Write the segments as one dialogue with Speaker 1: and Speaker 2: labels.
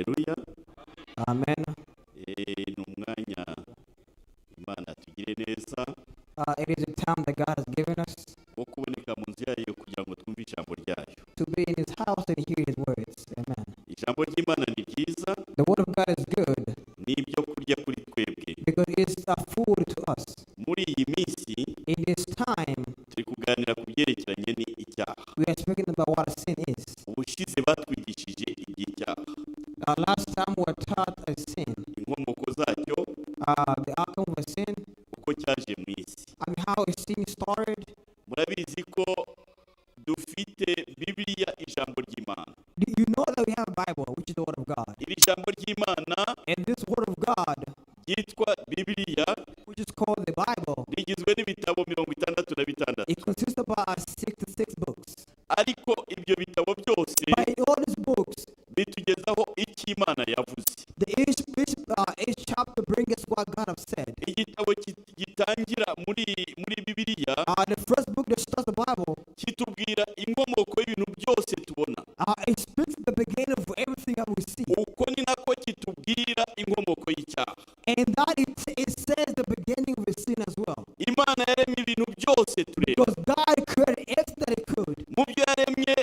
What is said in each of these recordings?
Speaker 1: Haleluya.
Speaker 2: Amen.
Speaker 1: Numwanya Imana tugire neza.
Speaker 2: It is a time that God has given us
Speaker 1: Wo kuboneka mu nzu yayo kugira ngo twumve ijambo ryayo.
Speaker 2: to be in His house and hear His words. Amen.
Speaker 1: Ijambo ry'Imana ni ryiza.
Speaker 2: The Word of God is good
Speaker 1: Ni ibyo kurya kuri twebwe.
Speaker 2: because it's a food to us.
Speaker 1: Muri iyi minsi
Speaker 2: In this time,
Speaker 1: turi kuganira ku byerekeranye n'icyaha.
Speaker 2: we are speaking about what a sin is.
Speaker 1: Ubushize batwigishije iby'icyaha.
Speaker 2: Last time we were taught a sin,
Speaker 1: Inkomoko zacyo,
Speaker 2: the outcome of a sin,
Speaker 1: uko cyaje mu isi.
Speaker 2: and how a sin started.
Speaker 1: Murabizi ko dufite Bibiliya ijambo ry'Imana.
Speaker 2: You know that we have a Bible, which is the Word of God.
Speaker 1: Iri jambo ry'Imana
Speaker 2: And this Word of God,
Speaker 1: ryitwa Bibiliya
Speaker 2: which is called the Bible,
Speaker 1: rigizwe n'ibitabo 66.
Speaker 2: it consists of about 66 books.
Speaker 1: Ariko ibyo bitabo byose
Speaker 2: But in all these books,
Speaker 1: bitugezaho icyo Imana yavuze.
Speaker 2: each chapter brings us what God has said.
Speaker 1: Igitabo gitangira muri Bibiliya
Speaker 2: The first book that starts the Bible,
Speaker 1: kitubwira inkomoko y'ibintu byose tubona.
Speaker 2: it speaks the beginning of everything that we see.
Speaker 1: Uko ni nako kitubwira inkomoko y'icyaha.
Speaker 2: And that it says the beginning of a sin as well.
Speaker 1: Imana yaremye ibintu byose tureba.
Speaker 2: Because God created everything that He could.
Speaker 1: Mu byo yaremye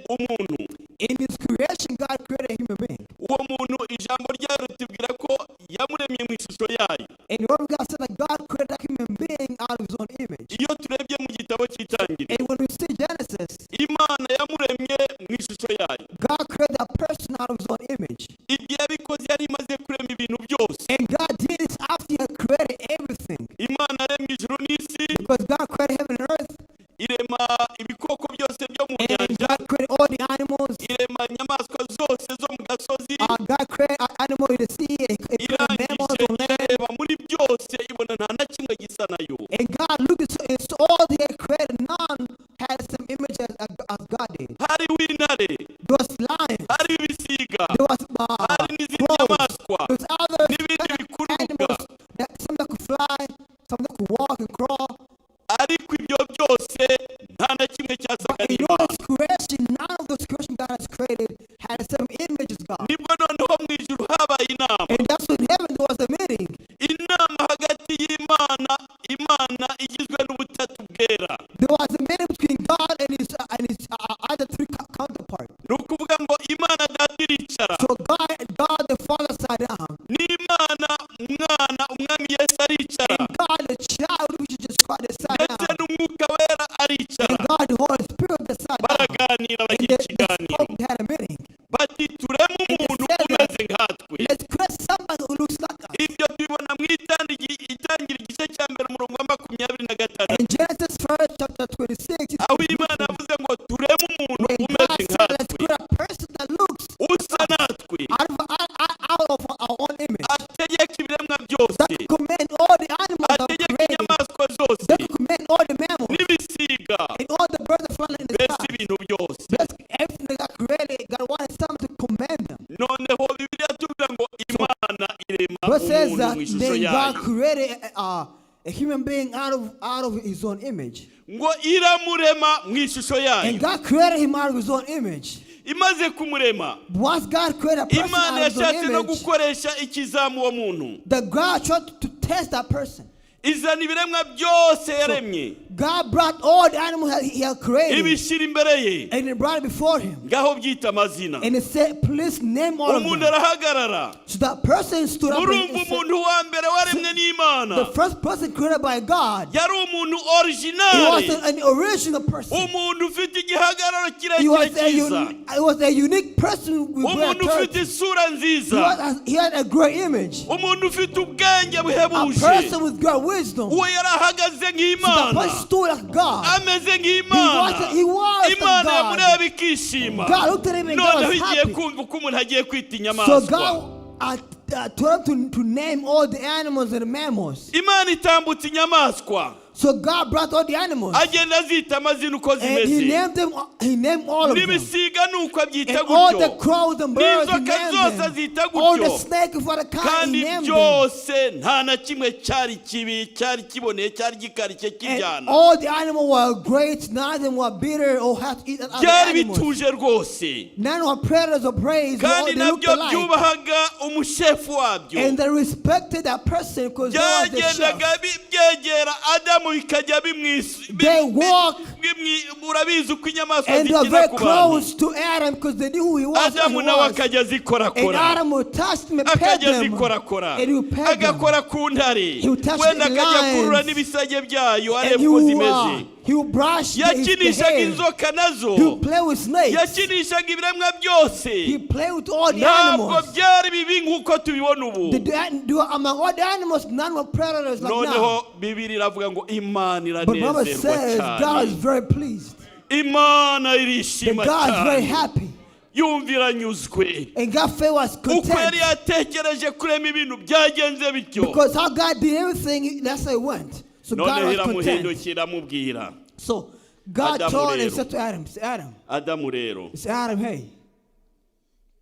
Speaker 1: umuntu.
Speaker 2: In His creation, God created a human being.
Speaker 1: Uwo muntu ijambo ryayo ritubwira ko yamuremye mu ishusho yayo.
Speaker 2: And the Word of God said that God created that human being out of His own image.
Speaker 1: Iyo turebye mu gitabo cy'Itangiriro,
Speaker 2: And when we see Genesis,
Speaker 1: Imana yamuremye mu ishusho yayo.
Speaker 2: God created that person out of His own image.
Speaker 1: Ibyo yabikoze yari imaze kurema ibintu byose.
Speaker 2: And God did this after He had created everything.
Speaker 1: Imana yaremye ijuru n'isi,
Speaker 2: Because God created heaven and earth.
Speaker 1: irema ibikoko byose byo mu
Speaker 2: And
Speaker 1: nyanja,
Speaker 2: God created all the animals.
Speaker 1: irema inyamaswa zose zo mu gasozi.
Speaker 2: God created animals in the sea. And created mammals
Speaker 1: Irangije
Speaker 2: on land.
Speaker 1: ireba muri byose ibona nta na kimwe gisa nayo.
Speaker 2: And God looked at all He had created. None had the same image as God did.
Speaker 1: Hariho intare,
Speaker 2: There was lions.
Speaker 1: hariho ibisiga,
Speaker 2: There was
Speaker 1: hari n'izindi
Speaker 2: crows.
Speaker 1: nyamaswa
Speaker 2: There was other
Speaker 1: n'ibindi bikururuka.
Speaker 2: animals. Some that could fly, some that could walk and crawl.
Speaker 1: Ariko ibyo byose nta na kimwe cyasaga
Speaker 2: But in all
Speaker 1: n'Imana.
Speaker 2: His creation, none of those creation God has created had the same image as God.
Speaker 1: Nibwo noneho mu ijuru habaye inama.
Speaker 2: And that's when heaven there was a meeting.
Speaker 1: Inama hagati y'Imana, Imana igizwe n'ubutatu bwera.
Speaker 2: There was a meeting between God and His other three counterparts.
Speaker 1: Ni ukuvuga ngo Imana data iricara,
Speaker 2: So God the Father sat down.
Speaker 1: n'Imana umwana umwami Yesu aricara,
Speaker 2: And God the child, which is just God, sat
Speaker 1: ndetse
Speaker 2: down.
Speaker 1: n'umwuka wera aricara.
Speaker 2: And God the Holy Spirit that sat down.
Speaker 1: Baraganira
Speaker 2: And
Speaker 1: bagira
Speaker 2: they
Speaker 1: ikiganiro.
Speaker 2: spoke, they had a meeting.
Speaker 1: Bati tureme umuntu umeze nkatwe.
Speaker 2: Let's create somebody who looks like us.
Speaker 1: Ibyo tubibona mu itangira igice cya mbere umurongo wa 26.
Speaker 2: In Genesis 1, chapter 26,
Speaker 1: Aho Imana yavuze ngo tureme umuntu
Speaker 2: when God
Speaker 1: umeze
Speaker 2: said, let's
Speaker 1: nkatwe,
Speaker 2: create a person that looks
Speaker 1: usa natwe,
Speaker 2: out of our own image.
Speaker 1: ategeka ibiremwa byose,
Speaker 2: That could command all the animals that were
Speaker 1: ategeka
Speaker 2: created.
Speaker 1: inyamaswa zose
Speaker 2: That could command all the mammals
Speaker 1: n'ibisiga,
Speaker 2: and all the birds that fly in the
Speaker 1: mbese
Speaker 2: sky.
Speaker 1: ibintu byose.
Speaker 2: That's everything that got created. God wanted someone to command them.
Speaker 1: Noneho Bibiliya tuvuga ngo Imana irema
Speaker 2: But says
Speaker 1: umuntu
Speaker 2: that
Speaker 1: mu ishusho
Speaker 2: then God
Speaker 1: yayo,
Speaker 2: created a human being out of His own image.
Speaker 1: ngo iramurema mu ishusho
Speaker 2: And
Speaker 1: yayo.
Speaker 2: God created him out of His own image.
Speaker 1: Imaze kumurema,
Speaker 2: Once God created a person
Speaker 1: Imana
Speaker 2: out of His
Speaker 1: yashatse no
Speaker 2: own image,
Speaker 1: gukoresha ikizamu uwo muntu.
Speaker 2: the God tried to test that person.
Speaker 1: Izana ibiremwa byose yaremye,
Speaker 2: God brought all the animals that He had created
Speaker 1: ibishyira imbere ye,
Speaker 2: and He brought it before Him.
Speaker 1: ngaho byita amazina.
Speaker 2: And He said, please name all of
Speaker 1: Umuntu
Speaker 2: them.
Speaker 1: arahagarara.
Speaker 2: So that person stood up and
Speaker 1: Urumva
Speaker 2: said,
Speaker 1: umuntu wa mbere waremwe n'Imana
Speaker 2: the first person created by God,
Speaker 1: yari umuntu
Speaker 2: he was
Speaker 1: original,
Speaker 2: an original person.
Speaker 1: umuntu ufite igihagararo
Speaker 2: He
Speaker 1: kirekire
Speaker 2: was
Speaker 1: cyiza,
Speaker 2: a unique person with great
Speaker 1: umuntu ufite
Speaker 2: character.
Speaker 1: isura nziza,
Speaker 2: He had a great image.
Speaker 1: umuntu ufite ubwenge
Speaker 2: A
Speaker 1: buhebuje.
Speaker 2: person with great wisdom.
Speaker 1: Uwo yarahagaze
Speaker 2: So the
Speaker 1: nk'Imana,
Speaker 2: person stood like God.
Speaker 1: ameze nk'Imana.
Speaker 2: He was like
Speaker 1: Imana
Speaker 2: God.
Speaker 1: yamureba ikishima.
Speaker 2: God looked at him and God
Speaker 1: Noneho
Speaker 2: was
Speaker 1: igiye
Speaker 2: happy.
Speaker 1: kumva uko umuntu agiye kwita
Speaker 2: So
Speaker 1: inyamaswa.
Speaker 2: God told him to name all the animals and the mammals.
Speaker 1: Imana itambutse inyamaswa,
Speaker 2: So God brought all the animals.
Speaker 1: agenda azita amazina uko
Speaker 2: And he
Speaker 1: zimeze
Speaker 2: named them. He named all of them.
Speaker 1: n'ibisiga nuko abyita
Speaker 2: And all the
Speaker 1: gutyo
Speaker 2: crows and birds, he
Speaker 1: n'inzoka
Speaker 2: named
Speaker 1: zose
Speaker 2: them.
Speaker 1: azita
Speaker 2: All the
Speaker 1: gutyo
Speaker 2: snakes for the kind,
Speaker 1: kandi
Speaker 2: he named them.
Speaker 1: byose nta na kimwe cyari kibi cyari kiboneye cyari gikarishye
Speaker 2: And
Speaker 1: kijyana
Speaker 2: all the animals were great. None of them were bitter or had to eat other
Speaker 1: byari
Speaker 2: animals.
Speaker 1: bituje rwose
Speaker 2: None were predators or prey.
Speaker 1: kandi
Speaker 2: They looked
Speaker 1: nabyo
Speaker 2: alike.
Speaker 1: byubahaga umushefu wabyo
Speaker 2: And they respected that person because they was the
Speaker 1: byagendaga
Speaker 2: chef.
Speaker 1: byegera adamu bikajya
Speaker 2: They walk
Speaker 1: urabizi uko inyamaswa
Speaker 2: and they were
Speaker 1: zikina
Speaker 2: very
Speaker 1: ku bantu
Speaker 2: close to Adam because they knew who he was.
Speaker 1: adamu nawe akajya
Speaker 2: And
Speaker 1: zikorakora
Speaker 2: Adam would touch them and pet
Speaker 1: akajya
Speaker 2: them.
Speaker 1: zikorakora
Speaker 2: And he would pet them.
Speaker 1: agakora ku ntare
Speaker 2: He would touch
Speaker 1: wenda
Speaker 2: the
Speaker 1: akajya kurura
Speaker 2: lions.
Speaker 1: n'ibisage byayo
Speaker 2: And
Speaker 1: areba uko zimeze
Speaker 2: he would brush the
Speaker 1: yakinishaga
Speaker 2: hair.
Speaker 1: inzoka nazo
Speaker 2: He would play with snakes.
Speaker 1: yakinishaga ibiremwa byose
Speaker 2: He played with all the
Speaker 1: ntabwo
Speaker 2: animals.
Speaker 1: byari bibi nk'uko tubibona ubu
Speaker 2: Among all the animals, none were predators like
Speaker 1: noneho
Speaker 2: now.
Speaker 1: bibiri iravuga ngo imana
Speaker 2: But Bible
Speaker 1: iranezerwa
Speaker 2: says God is
Speaker 1: cyane
Speaker 2: very pleased.
Speaker 1: imana
Speaker 2: That
Speaker 1: irishima
Speaker 2: God is very
Speaker 1: cyane
Speaker 2: happy.
Speaker 1: yumva iranyuzwe
Speaker 2: And God was
Speaker 1: uko yari
Speaker 2: content.
Speaker 1: yatekereje kurema ibintu byagenze bityo
Speaker 2: Because how God did everything, that's how it went. So God
Speaker 1: noneho
Speaker 2: was content.
Speaker 1: iramuhindukira amubwira
Speaker 2: So God
Speaker 1: Adamu
Speaker 2: told and
Speaker 1: rero.
Speaker 2: said to Adam, say, Adam,
Speaker 1: adamu rero
Speaker 2: say, Adam, hey,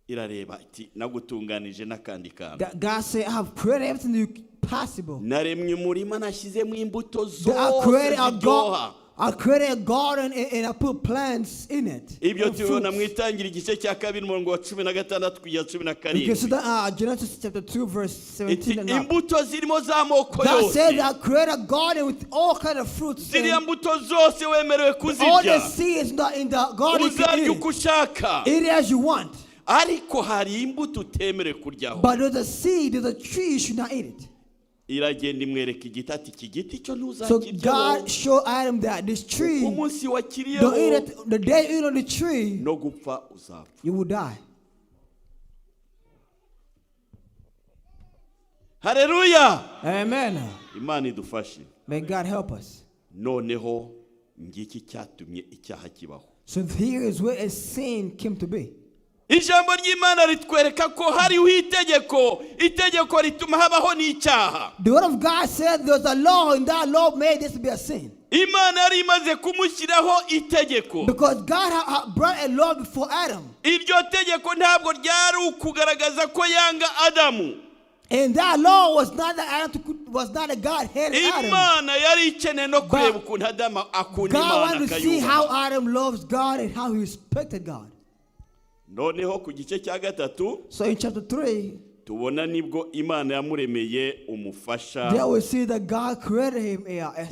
Speaker 1: irareba iti nagutunganije n'akandi kantu
Speaker 2: God said, I have created everything possible.
Speaker 1: naremye umurima nashyizemo imbuto
Speaker 2: That
Speaker 1: zose ziryoha
Speaker 2: I created a garden and I put plants in it.
Speaker 1: ibyo
Speaker 2: and
Speaker 1: tubibona mu
Speaker 2: fruits.
Speaker 1: itangira igice cya kabiri umurongo wa 16 kugeza
Speaker 2: You can see
Speaker 1: 17
Speaker 2: that Genesis chapter 2 verse
Speaker 1: iti
Speaker 2: 17 and up.
Speaker 1: imbuto zirimo z'amoko
Speaker 2: God said
Speaker 1: yose
Speaker 2: I created a garden with all kind of fruits.
Speaker 1: ziriya
Speaker 2: And
Speaker 1: mbuto zose wemerewe
Speaker 2: all the
Speaker 1: kuzirya
Speaker 2: seeds in the garden, you can
Speaker 1: uzarya
Speaker 2: eat
Speaker 1: uko ushaka
Speaker 2: it. Eat it as you want.
Speaker 1: ariko hari imbuto utemerewe kuryaho
Speaker 2: But there's a seed, there's a tree, you should not eat it.
Speaker 1: iragenda imwereka igiti ati iki giti cyo
Speaker 2: So
Speaker 1: ntuzakiryaho
Speaker 2: God showed Adam that this tree,
Speaker 1: umunsi
Speaker 2: don't
Speaker 1: wakiriyeho
Speaker 2: eat it. The day you eat on the tree,
Speaker 1: no gupfa uzapfa
Speaker 2: you will die.
Speaker 1: haleluya
Speaker 2: Amen.
Speaker 1: imana idufashe
Speaker 2: May God help us.
Speaker 1: noneho ngiki cyatumye icyaha kibaho
Speaker 2: So here is where a sin came to be.
Speaker 1: ijambo ry'imana ritwereka ko hariho itegeko rituma habaho n'icyaha
Speaker 2: The word of God said there's a law, and that law made this to be a sin.
Speaker 1: imana yari imaze kumushyiraho itegeko
Speaker 2: Because God brought a law before Adam.
Speaker 1: iryo tegeko ntabwo ryari ukugaragaza ko yanga adamu
Speaker 2: And that law was not that God hated Adam.
Speaker 1: imana yari ikeneye no kureba ukuntu adamu akunda
Speaker 2: God
Speaker 1: imana
Speaker 2: wanted to see how
Speaker 1: akayubaha
Speaker 2: Adam loves God and how he respected God.
Speaker 1: noneho ku gice cya gatatu
Speaker 2: So in chapter 3,
Speaker 1: tubona nibwo imana yamuremeye umufasha
Speaker 2: there we see that God created him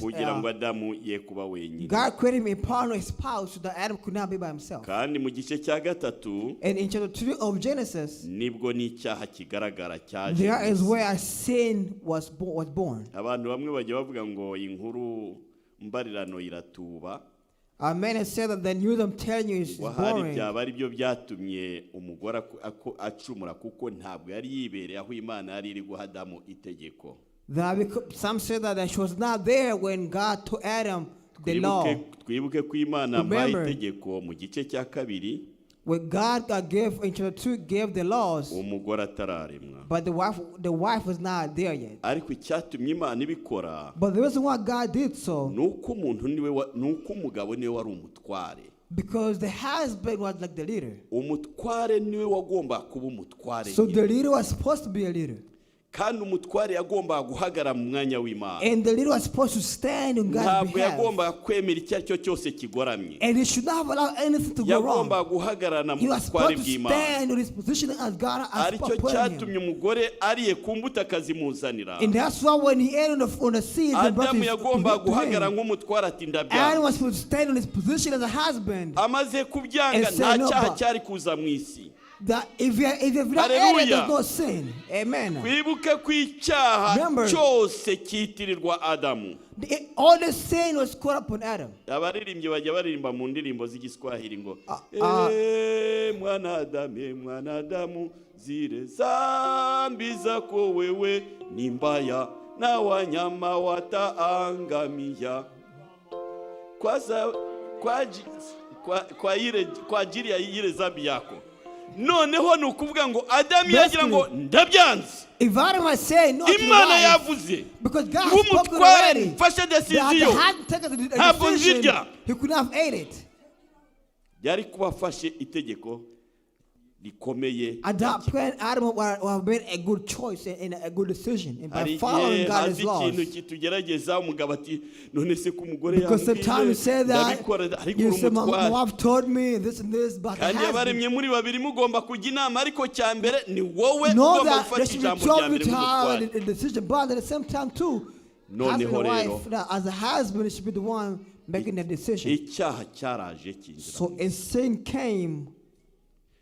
Speaker 1: kugira ngo adamu ye kuba wenyine
Speaker 2: God created him a partner, a spouse, so that Adam could not be by himself.
Speaker 1: kandi mu gice cya gatatu
Speaker 2: And in chapter 3 of Genesis,
Speaker 1: nibwo n'icyaha kigaragara cyaje
Speaker 2: there is where sin was born.
Speaker 1: abantu bamwe bajya bavuga ngo inkuru mbarirano iratuba
Speaker 2: Men have said that the news I'm telling you is
Speaker 1: wahari
Speaker 2: boring.
Speaker 1: byaba ari byo byatumye umugore acumura kuko ntabwo yari yibereye aho imana yari iri guha adamu itegeko
Speaker 2: Some say that she was not there when God told Adam the law.
Speaker 1: twibuke ko imana amuhaye itegeko mu gice cya kabiri
Speaker 2: When God gave in chapter 2 gave the laws,
Speaker 1: umugore atararemwa
Speaker 2: but the wife was not there yet.
Speaker 1: ariko icyatumye imana ibikora
Speaker 2: But the reason why God did so,
Speaker 1: nuko umugabo niwe wari umutware
Speaker 2: because the husband was like the leader.
Speaker 1: umutware niwe wagomba kuba umutware
Speaker 2: So the leader was supposed to be a leader.
Speaker 1: kandi umutware yagombaga guhagarara mu mwanya w'imana
Speaker 2: And the leader was supposed to stand on God's
Speaker 1: ntabwo
Speaker 2: behalf.
Speaker 1: yagombaga kwemera icyo ari cyo cyose kigoramye
Speaker 2: And he should not allow anything to go wrong.
Speaker 1: yagombaga guhagarara mu
Speaker 2: He was
Speaker 1: butware
Speaker 2: supposed to
Speaker 1: bw'imana
Speaker 2: stand on his position as God has
Speaker 1: aricyo
Speaker 2: put him.
Speaker 1: cyatumye umugore ariye ku mbuto akazimuzanira
Speaker 2: And that's why when he ate on the seed, and brought
Speaker 1: adamu
Speaker 2: his
Speaker 1: yagombaga
Speaker 2: to
Speaker 1: guhagarara
Speaker 2: him,
Speaker 1: nk'umutware ati
Speaker 2: Adam
Speaker 1: ndabyanga
Speaker 2: was supposed to stand on his position as a husband.
Speaker 1: amaze kubyanga
Speaker 2: And say
Speaker 1: nta
Speaker 2: no,
Speaker 1: cyaha
Speaker 2: but-
Speaker 1: cyari kuza mu isi
Speaker 2: That if you not
Speaker 1: Hallelujah.
Speaker 2: ate it, there's no sin. Amen.
Speaker 1: twibuke ko icyaha
Speaker 2: Remember-
Speaker 1: cyose cyitirirwa adamu
Speaker 2: All the sin was caught up on Adam.
Speaker 1: abaririmbyi bajya baririmba mu ndirimbo z'igiswahili ngo mwana adamu zile zambi zako wewe ni mbaya na wanyama wataangamia kwa ajili ya ile zambi yako noneho nukuvuga ngo Adamu yagira ngo ndabyanze.
Speaker 2: If Adam was saying no to
Speaker 1: Imana
Speaker 2: life,
Speaker 1: yavuze
Speaker 2: because God spoke
Speaker 1: ngumutware
Speaker 2: already,
Speaker 1: mfashe
Speaker 2: that
Speaker 1: decision
Speaker 2: hadn't taken the
Speaker 1: ntabwo
Speaker 2: decision,
Speaker 1: nzirya.
Speaker 2: he could not have ate it.
Speaker 1: Yari kuba afashe itegeko rikomeye.
Speaker 2: At that point, Adam would have made a good choice and a good decision and by
Speaker 1: Hari
Speaker 2: following
Speaker 1: igihe
Speaker 2: God's
Speaker 1: hazi
Speaker 2: laws.
Speaker 1: ikintu kitugerageza umugabo ati none se ko umugore
Speaker 2: Because sometimes you say that,
Speaker 1: ndabikora ariko
Speaker 2: you say, my
Speaker 1: umutware.
Speaker 2: wife told me this and this, but
Speaker 1: Kandi
Speaker 2: it has
Speaker 1: yabaremye muri babiri mugomba kujya inama ariko cyambere ni wowe
Speaker 2: know
Speaker 1: ugomba
Speaker 2: that
Speaker 1: gufata
Speaker 2: there should be
Speaker 1: ijambo rya
Speaker 2: 12
Speaker 1: mbere
Speaker 2: to have
Speaker 1: nk'umutware.
Speaker 2: a decision, but at the same time too, husband
Speaker 1: Noneho
Speaker 2: and
Speaker 1: rero
Speaker 2: wife, that as a husband, it should be the one making the decision.
Speaker 1: icyaha cyaraje
Speaker 2: So
Speaker 1: kinjira.
Speaker 2: a sin came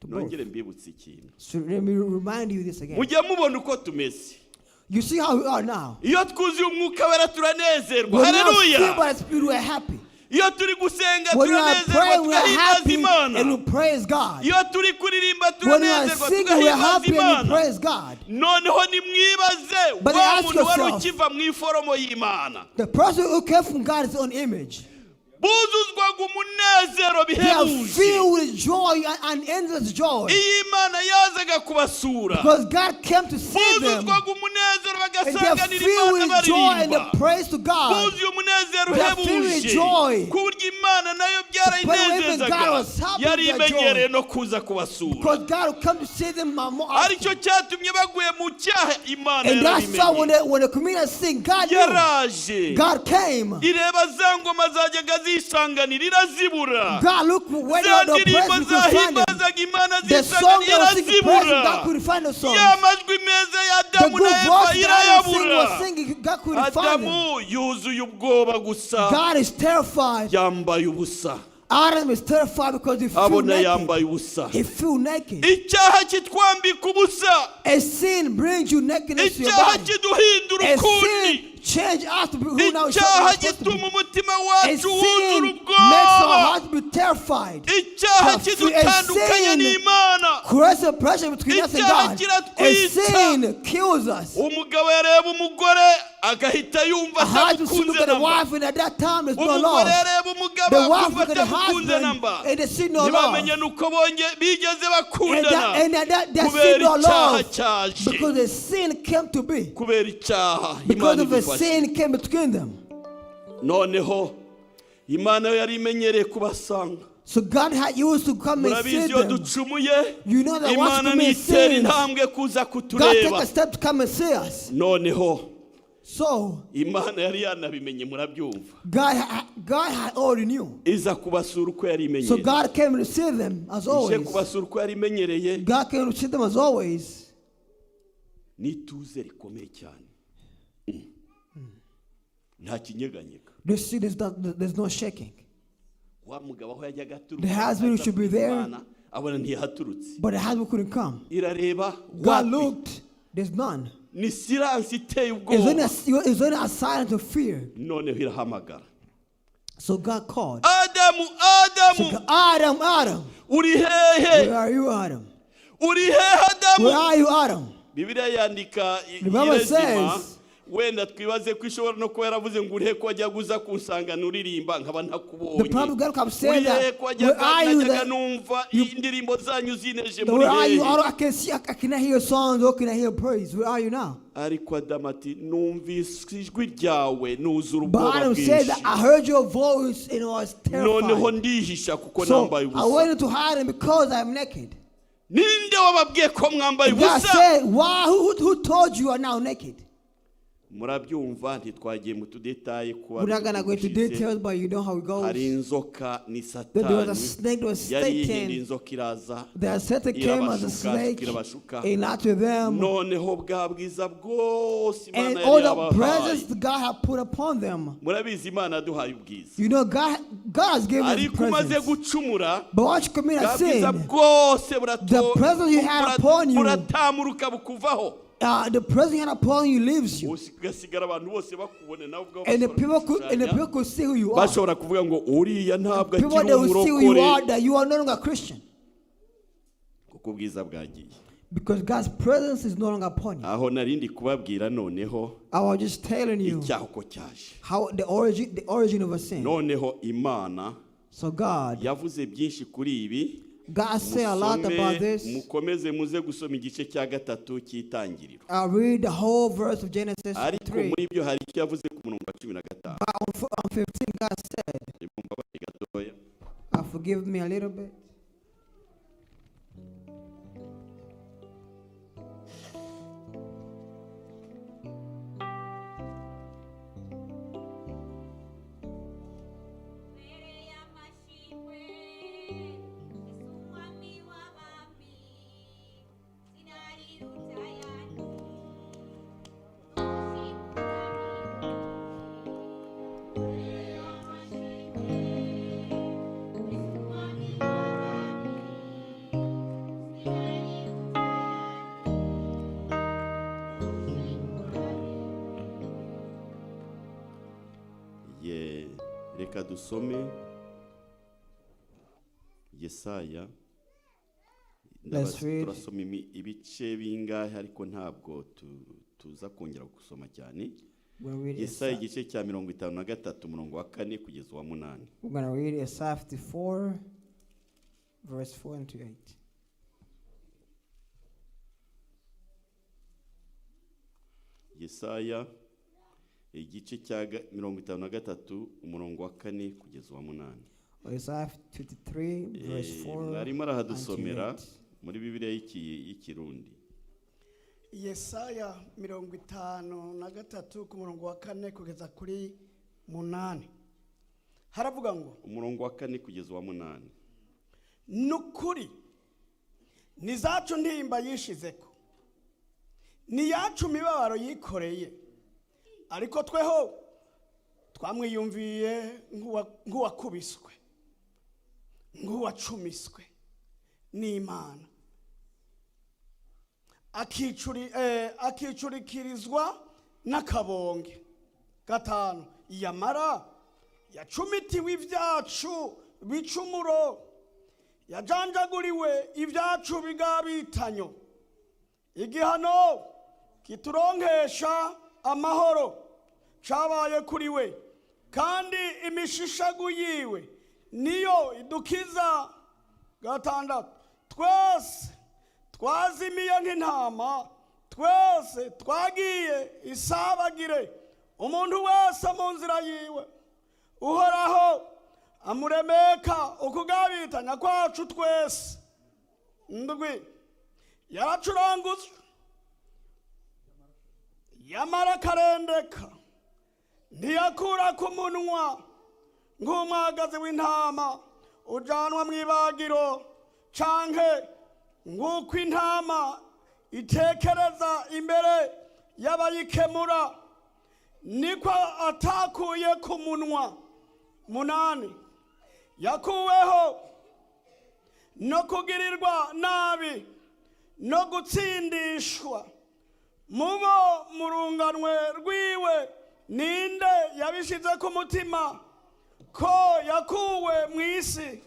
Speaker 2: to both.
Speaker 1: Nongere mbibutse ikintu.
Speaker 2: So let me remind you this again.
Speaker 1: Mujya mubona uko tumeze.
Speaker 2: You see how we are now.
Speaker 1: Iyo twuzuye umwuka wera turanezerwa.
Speaker 2: When we are filled
Speaker 1: Haleluya.
Speaker 2: by the Spirit, we are happy.
Speaker 1: Iyo turi gusenga
Speaker 2: When we are
Speaker 1: turanezerwa
Speaker 2: praying, we are
Speaker 1: tugahimbaza
Speaker 2: happy
Speaker 1: Imana.
Speaker 2: and we praise God.
Speaker 1: Iyo turi kuririmba
Speaker 2: When we are
Speaker 1: turanezerwa
Speaker 2: singing, we are
Speaker 1: tugahimbaza
Speaker 2: happy and we
Speaker 1: Imana.
Speaker 2: praise God.
Speaker 1: Noneho nimwibaze
Speaker 2: But
Speaker 1: wa
Speaker 2: ask
Speaker 1: muntu wari
Speaker 2: yourself,
Speaker 1: ukiva mu iforomo y'Imana.
Speaker 2: The person who came from God's own image,
Speaker 1: Buzuzwaga umunezero
Speaker 2: they are
Speaker 1: bihebuje.
Speaker 2: filled with joy and endless joy.
Speaker 1: Iyo Imana yazaga kubasura.
Speaker 2: Because God came to see them.
Speaker 1: Buzuzwaga umunezero
Speaker 2: And they are
Speaker 1: bagasanganira
Speaker 2: filled
Speaker 1: Imana
Speaker 2: with joy and the
Speaker 1: baririmba.
Speaker 2: praise to God.
Speaker 1: Buzuye umunezero
Speaker 2: They are filled with
Speaker 1: uhebuje.
Speaker 2: joy.
Speaker 1: Ku buryo Imana nayo
Speaker 2: even God
Speaker 1: byarayinezezaga.
Speaker 2: was happy
Speaker 1: Yari
Speaker 2: with their
Speaker 1: imenyereye
Speaker 2: joy.
Speaker 1: no kuza kubasura.
Speaker 2: Because God will come to see them more often.
Speaker 1: Aricyo cyatumye baguye mu cyaha Imana
Speaker 2: And that's why
Speaker 1: yarabimenye.
Speaker 2: when the comedians sing, God knew.
Speaker 1: Yaraje.
Speaker 2: God came.
Speaker 1: Ireba za ngoma zajyaga zisanganira irazibura.
Speaker 2: God looked where
Speaker 1: Za
Speaker 2: the praise
Speaker 1: ndirimbo
Speaker 2: we could find them.
Speaker 1: zahimbazaga Imana
Speaker 2: The song
Speaker 1: zisanganira
Speaker 2: they were singing praise,
Speaker 1: irazibura.
Speaker 2: God couldn't find the song.
Speaker 1: Ya majwi meza ya
Speaker 2: The
Speaker 1: Adamu
Speaker 2: good
Speaker 1: na Eva
Speaker 2: voice that was
Speaker 1: irayabura.
Speaker 2: singing, God couldn't find them.
Speaker 1: Adamu yuzuye ubwoba gusa.
Speaker 2: God is terrified.
Speaker 1: Yambaye ubusa.
Speaker 2: Adam is terrified because he feels
Speaker 1: Abona
Speaker 2: naked.
Speaker 1: yambaye ubusa.
Speaker 2: He feels naked.
Speaker 1: Icyaha kitwambika ubusa.
Speaker 2: A sin brings you nakedness to your
Speaker 1: Icyaha
Speaker 2: body.
Speaker 1: kiduhindura
Speaker 2: A
Speaker 1: ukundi.
Speaker 2: sin changes us to be who now
Speaker 1: Icyaha
Speaker 2: supposed to be.
Speaker 1: gituma umutima
Speaker 2: A
Speaker 1: wacu
Speaker 2: sin
Speaker 1: wuzura
Speaker 2: makes our
Speaker 1: ubwoba.
Speaker 2: hearts be terrified.
Speaker 1: Icyaha
Speaker 2: A
Speaker 1: kidutandukanya
Speaker 2: sin
Speaker 1: n'Imana.
Speaker 2: creates a pressure between us and
Speaker 1: Icyaha
Speaker 2: God. A
Speaker 1: kiratwica.
Speaker 2: sin kills us.
Speaker 1: Umugabo yareba umugore agahita yumva
Speaker 2: A husband should look
Speaker 1: atamukunze
Speaker 2: at the
Speaker 1: namba.
Speaker 2: wife, and at that time there's no
Speaker 1: Umugore
Speaker 2: love.
Speaker 1: yareba umugabo
Speaker 2: The wife
Speaker 1: akumva
Speaker 2: look at the
Speaker 1: atamukunze
Speaker 2: husband,
Speaker 1: namba.
Speaker 2: and they see no love.
Speaker 1: Ntibamenye nuko bigeze
Speaker 2: And
Speaker 1: bakundana.
Speaker 2: that see
Speaker 1: Kubera
Speaker 2: no
Speaker 1: icyaha
Speaker 2: love.
Speaker 1: cyaje.
Speaker 2: Because a sin came to be.
Speaker 1: Kubera icyaha
Speaker 2: Because
Speaker 1: Imana
Speaker 2: of a
Speaker 1: idufashe.
Speaker 2: sin came between them.
Speaker 1: Noneho Imana yo yari imenyereye kubasanga.
Speaker 2: So God had used to come and
Speaker 1: Murabizi
Speaker 2: see
Speaker 1: iyo
Speaker 2: them.
Speaker 1: ducumuye
Speaker 2: You know that once
Speaker 1: Imana
Speaker 2: we commit
Speaker 1: nitera
Speaker 2: sins,
Speaker 1: intambwe kuza
Speaker 2: God take
Speaker 1: kutureba.
Speaker 2: a step to come and see us.
Speaker 1: Noneho
Speaker 2: So
Speaker 1: Imana yari yanabimenye murabyumva.
Speaker 2: God had already knew.
Speaker 1: Iza kubasura uko yari
Speaker 2: So
Speaker 1: imenyereye.
Speaker 2: God came to see them as
Speaker 1: Ije
Speaker 2: always.
Speaker 1: kubasura uko yari imenyereye.
Speaker 2: God came to see them as always.
Speaker 1: N'ituze rikomeye cyane. Nta kinyeganyega.
Speaker 2: They see there's no shaking.
Speaker 1: Wa mugabo aho yajyaga aturuka.
Speaker 2: The husband should be there.
Speaker 1: Abona ntiyahaturutse.
Speaker 2: But the husband couldn't come.
Speaker 1: Irareba
Speaker 2: God
Speaker 1: wapi.
Speaker 2: looked, there's none.
Speaker 1: Ni silence iteye
Speaker 2: It's
Speaker 1: ubwoba.
Speaker 2: only a silence of fear.
Speaker 1: Noneho irahamagara.
Speaker 2: So God called.
Speaker 1: Adamu,
Speaker 2: So
Speaker 1: Adamu,
Speaker 2: God, Adam,
Speaker 1: uri hehe?
Speaker 2: where are you, Adam?
Speaker 1: Uri hehe
Speaker 2: Where
Speaker 1: Adamu?
Speaker 2: are you, Adam?
Speaker 1: Bibiliya yandika
Speaker 2: The Bible
Speaker 1: irezima.
Speaker 2: says-
Speaker 1: Wenda twibaze ko ishobora no kuba yaravuze ngo urihe ko wajya guza kunsangana uririmba nkaba
Speaker 2: The
Speaker 1: ntakubonye.
Speaker 2: prophet God comes saying
Speaker 1: Urihe
Speaker 2: that,
Speaker 1: ko
Speaker 2: where are you?
Speaker 1: najyaga
Speaker 2: That,
Speaker 1: numva indirimbo zanyu zineje muri
Speaker 2: where are you?
Speaker 1: hehe.
Speaker 2: I can see, I cannot hear songs, or can I hear praise? Where are you now?
Speaker 1: Ariko Adamu ati numvise ijwi ryawe nuzura
Speaker 2: But
Speaker 1: ubwoba
Speaker 2: Adam said that
Speaker 1: bwinshi.
Speaker 2: I heard your voice and I was
Speaker 1: Noneho
Speaker 2: terrified.
Speaker 1: ndihisha kuko
Speaker 2: So
Speaker 1: nambaye
Speaker 2: I
Speaker 1: ubusa.
Speaker 2: went to hide him because I'm naked.
Speaker 1: Ninde wababwiye ko mwambaye
Speaker 2: And God
Speaker 1: ubusa?
Speaker 2: said, why? Who told you are now naked?
Speaker 1: Murabyumva ntitwagiye mu tudetaye kuba
Speaker 2: We're not going to go into details, but you know how it goes.
Speaker 1: hari inzoka ni
Speaker 2: There was a
Speaker 1: Satani
Speaker 2: snake, there was
Speaker 1: yari yihinda
Speaker 2: Satan.
Speaker 1: inzoka iraza
Speaker 2: The Satan came as a
Speaker 1: irabashuka
Speaker 2: snake,
Speaker 1: irabashuka
Speaker 2: and not to them.
Speaker 1: noneho bwa bwiza bwose
Speaker 2: And
Speaker 1: Imana
Speaker 2: all
Speaker 1: yari
Speaker 2: the presence
Speaker 1: yabahaye.
Speaker 2: God had put upon them.
Speaker 1: Murabizi Imana yaduhaye ubwiza
Speaker 2: You know, God has given us
Speaker 1: ariko umaze
Speaker 2: presence.
Speaker 1: gucumura
Speaker 2: But once you commit
Speaker 1: bwa
Speaker 2: a
Speaker 1: bwiza
Speaker 2: sin,
Speaker 1: bwose
Speaker 2: the presence you had upon you,
Speaker 1: buratamuruka bukuvaho
Speaker 2: the presence you had upon you leaves you.
Speaker 1: ugasigara abantu bose bakubone nawe ubwawe
Speaker 2: And the
Speaker 1: bashobora
Speaker 2: people could see who you are.
Speaker 1: bashobora kuvuga ngo uriya ntabwo
Speaker 2: People
Speaker 1: akiri
Speaker 2: they will see who you are,
Speaker 1: umurokore
Speaker 2: that you are no longer a Christian.
Speaker 1: kuko ubwiza bwagiye.
Speaker 2: Because God's presence is no longer upon you.
Speaker 1: Aho narindi kubabwira noneho
Speaker 2: I was just telling you
Speaker 1: icyaha uko cyaje.
Speaker 2: how the origin of a sin.
Speaker 1: Noneho Imana
Speaker 2: So God,
Speaker 1: yavuze byinshi kuri ibi
Speaker 2: God said a lot about this.
Speaker 1: mukomeze muze gusoma igice cya gatatu cy'itangiriro.
Speaker 2: I'll read the whole verse of Genesis
Speaker 1: Ariko
Speaker 2: 3.
Speaker 1: muri byo hari icyo yavuze ku murongo wa 15.
Speaker 2: But on 15, God said, forgive me a little bit.
Speaker 1: Reka dusome Yesaya. Turasoma ibice bingahe ariko ntabwo tuza kongera gusoma cyane. Yesaya igice cya 53 umurongo wa 4 kugeza wa 8.
Speaker 2: We're going to read Isaiah 54 verse 4 and to 8.
Speaker 1: Yesaya igice cya 53 umurongo wa 4 kugeza wa 8.
Speaker 2: Isaiah 53 verse 4.
Speaker 1: Arimo arahadusomera muri Bibiliya y'Ikirundi.
Speaker 3: Yesaya 53 ku murongo wa 4 kugeza kuri 8. Haravuga ngo
Speaker 1: umurongo wa 4 kugeza wa 8.
Speaker 3: Nukuri nizacu ntimba yishizeko, ni yacu mibabaro yikoreye, ariko tweho twamwiyumviye nk'uwakubiswe, nk'uwacumiswe n'Imana, akicurikirizwa n'akabonge. 5 yamara yacumitiwe ibyacu bicumuro, yajanjaguriwe ibyacu bigabitanyo, igihano kituronkesha amahoro cabaye kuri we, kandi imishishagu yiwe niyo idukiza. 6 twese twazimiye nk'intama, twese twagiye isabagire, umuntu wese mu nzira yiwe, uhoraho amuremeka ukugabitanya kwacu twese. 7 yaracuranguzwe yamara karendeka, ntiyakura ku munwa nk'umwagazi w'intama ujanwa mu ibagiro, canke nk'uko intama itekereza imbere y'abayikemura, niko atakuye ku munwa. 8 yakuweho no kugirirwa nabi no gutsindishwa, mubo murunganwe rwiwe ninde yabishize ku mutima ko yakuwe mu isi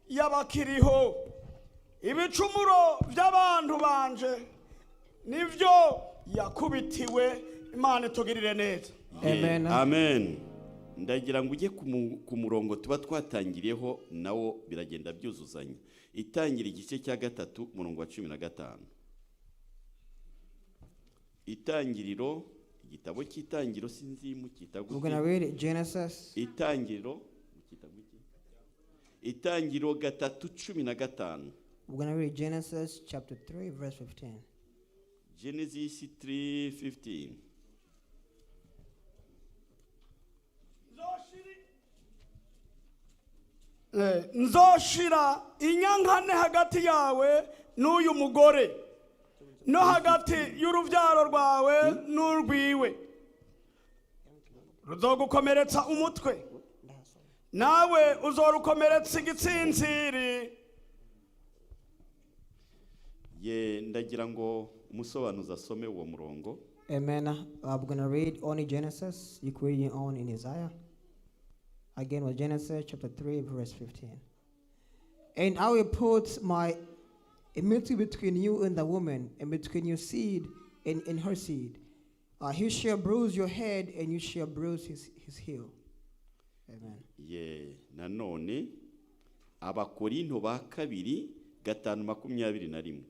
Speaker 3: y'abakiriho. Ibicumuro by'abantu banje nivyo yakubitiwe. Imana tugirire neza.
Speaker 2: Amen.
Speaker 1: Amen. Ndagira ngo ujye ku murongo tuba twatangiriyeho nawo biragenda byuzuzanya. Itangira igice cya 3 umurongo wa 15. Itangiriro, igitabo cy'itangiriro sinzi mu kitago.
Speaker 2: We're going to read Genesis.
Speaker 1: Itangiriro mu kitago iki? Itangiriro 3:15.
Speaker 2: We're going to read Genesis chapter 3 verse 15.
Speaker 1: Genesis 3:15.
Speaker 3: Nzoshira inyankane hagati yawe n'uyu mugore, no hagati y'urubyaro rwawe n'urwiwe, ruzogukomeretsa umutwe, nawe uzorukomeretsa igitsinziri.
Speaker 1: Ndagira ngo umusobanuzi asome uwo murongo.
Speaker 2: Amen. I'm going to read only Genesis. You can read your own in Isaiah. Again with Genesis chapter 3 verse 15. And I will put my enmity between you and the woman, and between your seed and her seed. He shall bruise your head, and you shall bruise his heel. Amen.
Speaker 1: Nanone Abakorinto ba 2 5:21.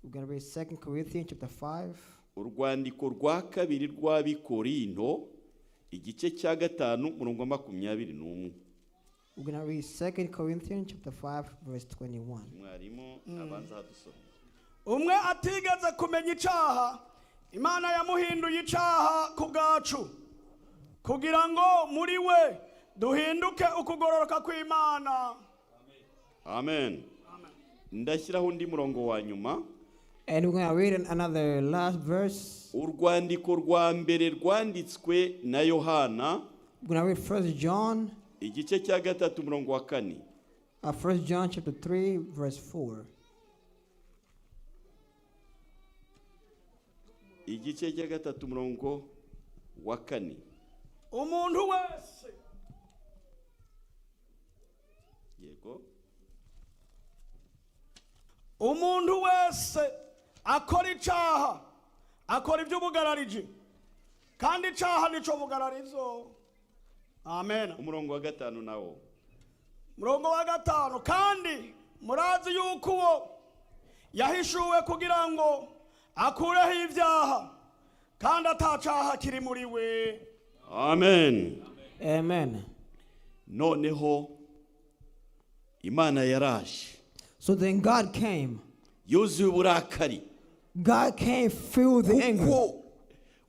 Speaker 2: We're going to read 2 Corinthians chapter 5.
Speaker 1: Urwandiko rwa kabiri rw'Abikorinto igice cya 5:21.
Speaker 2: We're going to read 2 Corinthians chapter 5 verse 21.
Speaker 1: Mwarimu abanza hadusoma.
Speaker 3: umwe atigeze kumenya icyaha Imana yamuhinduye icyaha ku bwacu kugira ngo muri we duhinduke ukugororoka kw'Imana.
Speaker 1: Amen. Ndashyiraho undi murongo wa nyuma.
Speaker 2: And we're going to read another last verse.
Speaker 1: Urwandiko rwa mbere rwanditswe na Yohana.
Speaker 2: We're going to read 1 John.
Speaker 1: Igice cya 3:4.
Speaker 2: 1 John chapter 3 verse 4.
Speaker 1: Igice cya 3:4.
Speaker 3: Umuntu wese.
Speaker 1: Yego.
Speaker 3: Umuntu wese akora icyaha akora iby'ubugarariji kandi icyaha nico bugararizo. Amen.
Speaker 1: Umurongo wa 5 nawo.
Speaker 3: Murongo wa 5 kandi murazi yuko uwo yahishuwe kugira ngo akureho ibyaha kandi atacaha kiri muri we.
Speaker 1: Amen.
Speaker 2: Amen.
Speaker 1: Noneho Imana yaraje.
Speaker 2: So then God came.
Speaker 1: Yuzuye uburakari.
Speaker 2: God came filled with anger.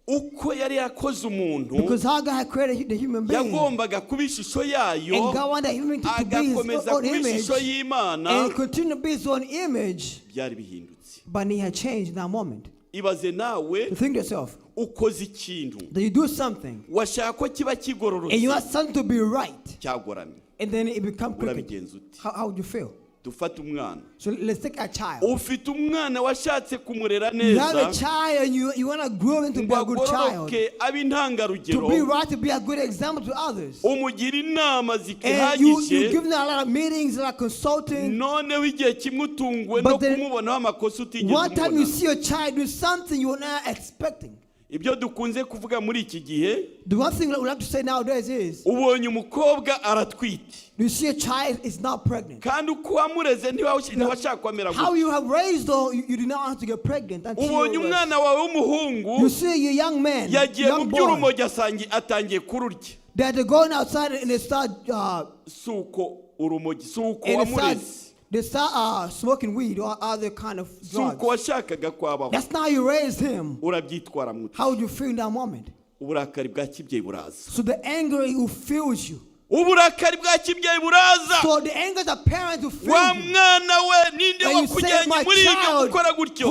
Speaker 1: Uko yari yakoze umuntu.
Speaker 2: Because how God had created the human being.
Speaker 1: Yagombaga kuba ishusho yayo.
Speaker 2: And God wanted human to be his own image. And continue to be his own image.
Speaker 1: Byari bihindutse.
Speaker 2: But he had changed in that moment.
Speaker 1: Ibaze nawe.
Speaker 2: To think to yourself.
Speaker 1: Ukoze ikintu.
Speaker 2: That you do something.
Speaker 1: Washaka ko kiba kigororotse.
Speaker 2: And you want something to be right.
Speaker 1: Cyagoramye.
Speaker 2: And then it becomes crooked. How would you feel?
Speaker 1: Dufata umwana.
Speaker 2: So let's take a child.
Speaker 1: Ufite umwana washatse kumurera neza.
Speaker 2: You have a child and you want to grow him to be a good child. To be right, to be a good example to others.
Speaker 1: Umugira inama
Speaker 2: And
Speaker 1: zikihagije.
Speaker 2: you give them a lot of meetings, a lot of consulting.
Speaker 1: Noneho igihe kimwe utungwe no kumubonaho amakosa utigeze
Speaker 2: one time you
Speaker 1: umubona.
Speaker 2: see your child do something you were not expecting.
Speaker 1: Ibyo dukunze kuvuga muri iki gihe.
Speaker 2: The one thing we like to say nowadays is.
Speaker 1: Ubonye umukobwa aratwite.
Speaker 2: You see a child is not pregnant.
Speaker 1: Kandi uko wamureze ntiwashaka kwamera
Speaker 2: how you have raised though you did not want to get pregnant until
Speaker 1: ubonye umwana wawe w'umuhungu.
Speaker 2: You see a young man,
Speaker 1: yagiye mu by'urumogi atangiye kururya.
Speaker 2: That they're going outside and they start
Speaker 1: suko urumogi suko wamureze.
Speaker 2: They start smoking weed or other kind of drugs.
Speaker 1: Suko washakaga kwabaho.
Speaker 2: That's not how you raised him.
Speaker 1: Urabyitwara mute.
Speaker 2: How would you feel in that moment?
Speaker 1: Uburakari bwa kibyeyi buraza.
Speaker 2: So the anger who fills you.
Speaker 1: Uburakari bwa kibyeyi buraza.
Speaker 2: So the anger of the parent who fills you.
Speaker 1: Wa mwana we ninde wakujyanye muri ibyo gukora gutyo?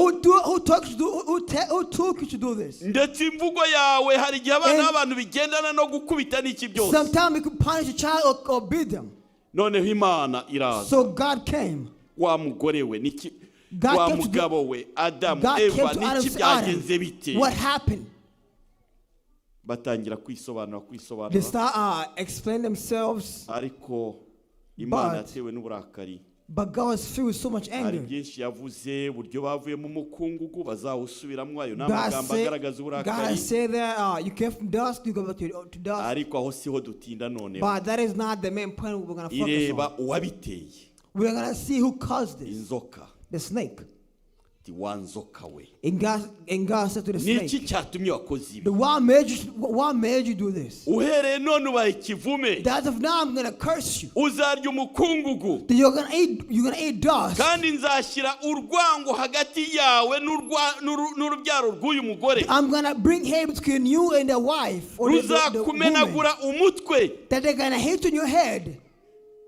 Speaker 2: Who took you to do this?
Speaker 1: Ndetse imvugo yawe hari igihe abana n'abantu bigendana no gukubita n'iki byose.
Speaker 2: Sometimes you could punish a child or beat them.
Speaker 1: Noneho Imana iraza.
Speaker 2: So God came.
Speaker 1: Wa mugore we niki wa mugabo we Adam Eva niki byagenze bite?
Speaker 2: What happened?
Speaker 1: Batangira kwisobanura.
Speaker 2: They start explain themselves.
Speaker 1: Ariko Imana yatewe n'uburakari.
Speaker 2: But God was filled with so much anger.
Speaker 1: Hari byinshi yavuze buryo bavuye mu mukungugu bazawusubiramo ayo n'amagambo agaragaza uburakari.
Speaker 2: God said that you came from dust, you go back to dust.
Speaker 1: Ariko aho siho dutinda none.
Speaker 2: But that is not the main point we're going to focus
Speaker 1: Ireba
Speaker 2: on.
Speaker 1: uwabiteye.
Speaker 2: We're going to see who caused this.
Speaker 1: Inzoka.
Speaker 2: The snake.
Speaker 1: Wanzoka we.
Speaker 2: And God said to the snake.
Speaker 1: Niki cyatumye wakoze ibi?
Speaker 2: The what made you do this?
Speaker 1: Uhereye none ubaye ikivume.
Speaker 2: That of now I'm going to curse you.
Speaker 1: Uzarya umukungugu.
Speaker 2: You're going to eat dust.
Speaker 1: Kandi nzashyira urwango hagati yawe n'urubyaro rw'uyu mugore.
Speaker 2: I'm going to bring hate between you and the wife or the woman.
Speaker 1: Ruzakumenagura umutwe.
Speaker 2: That they're going to hit on your head.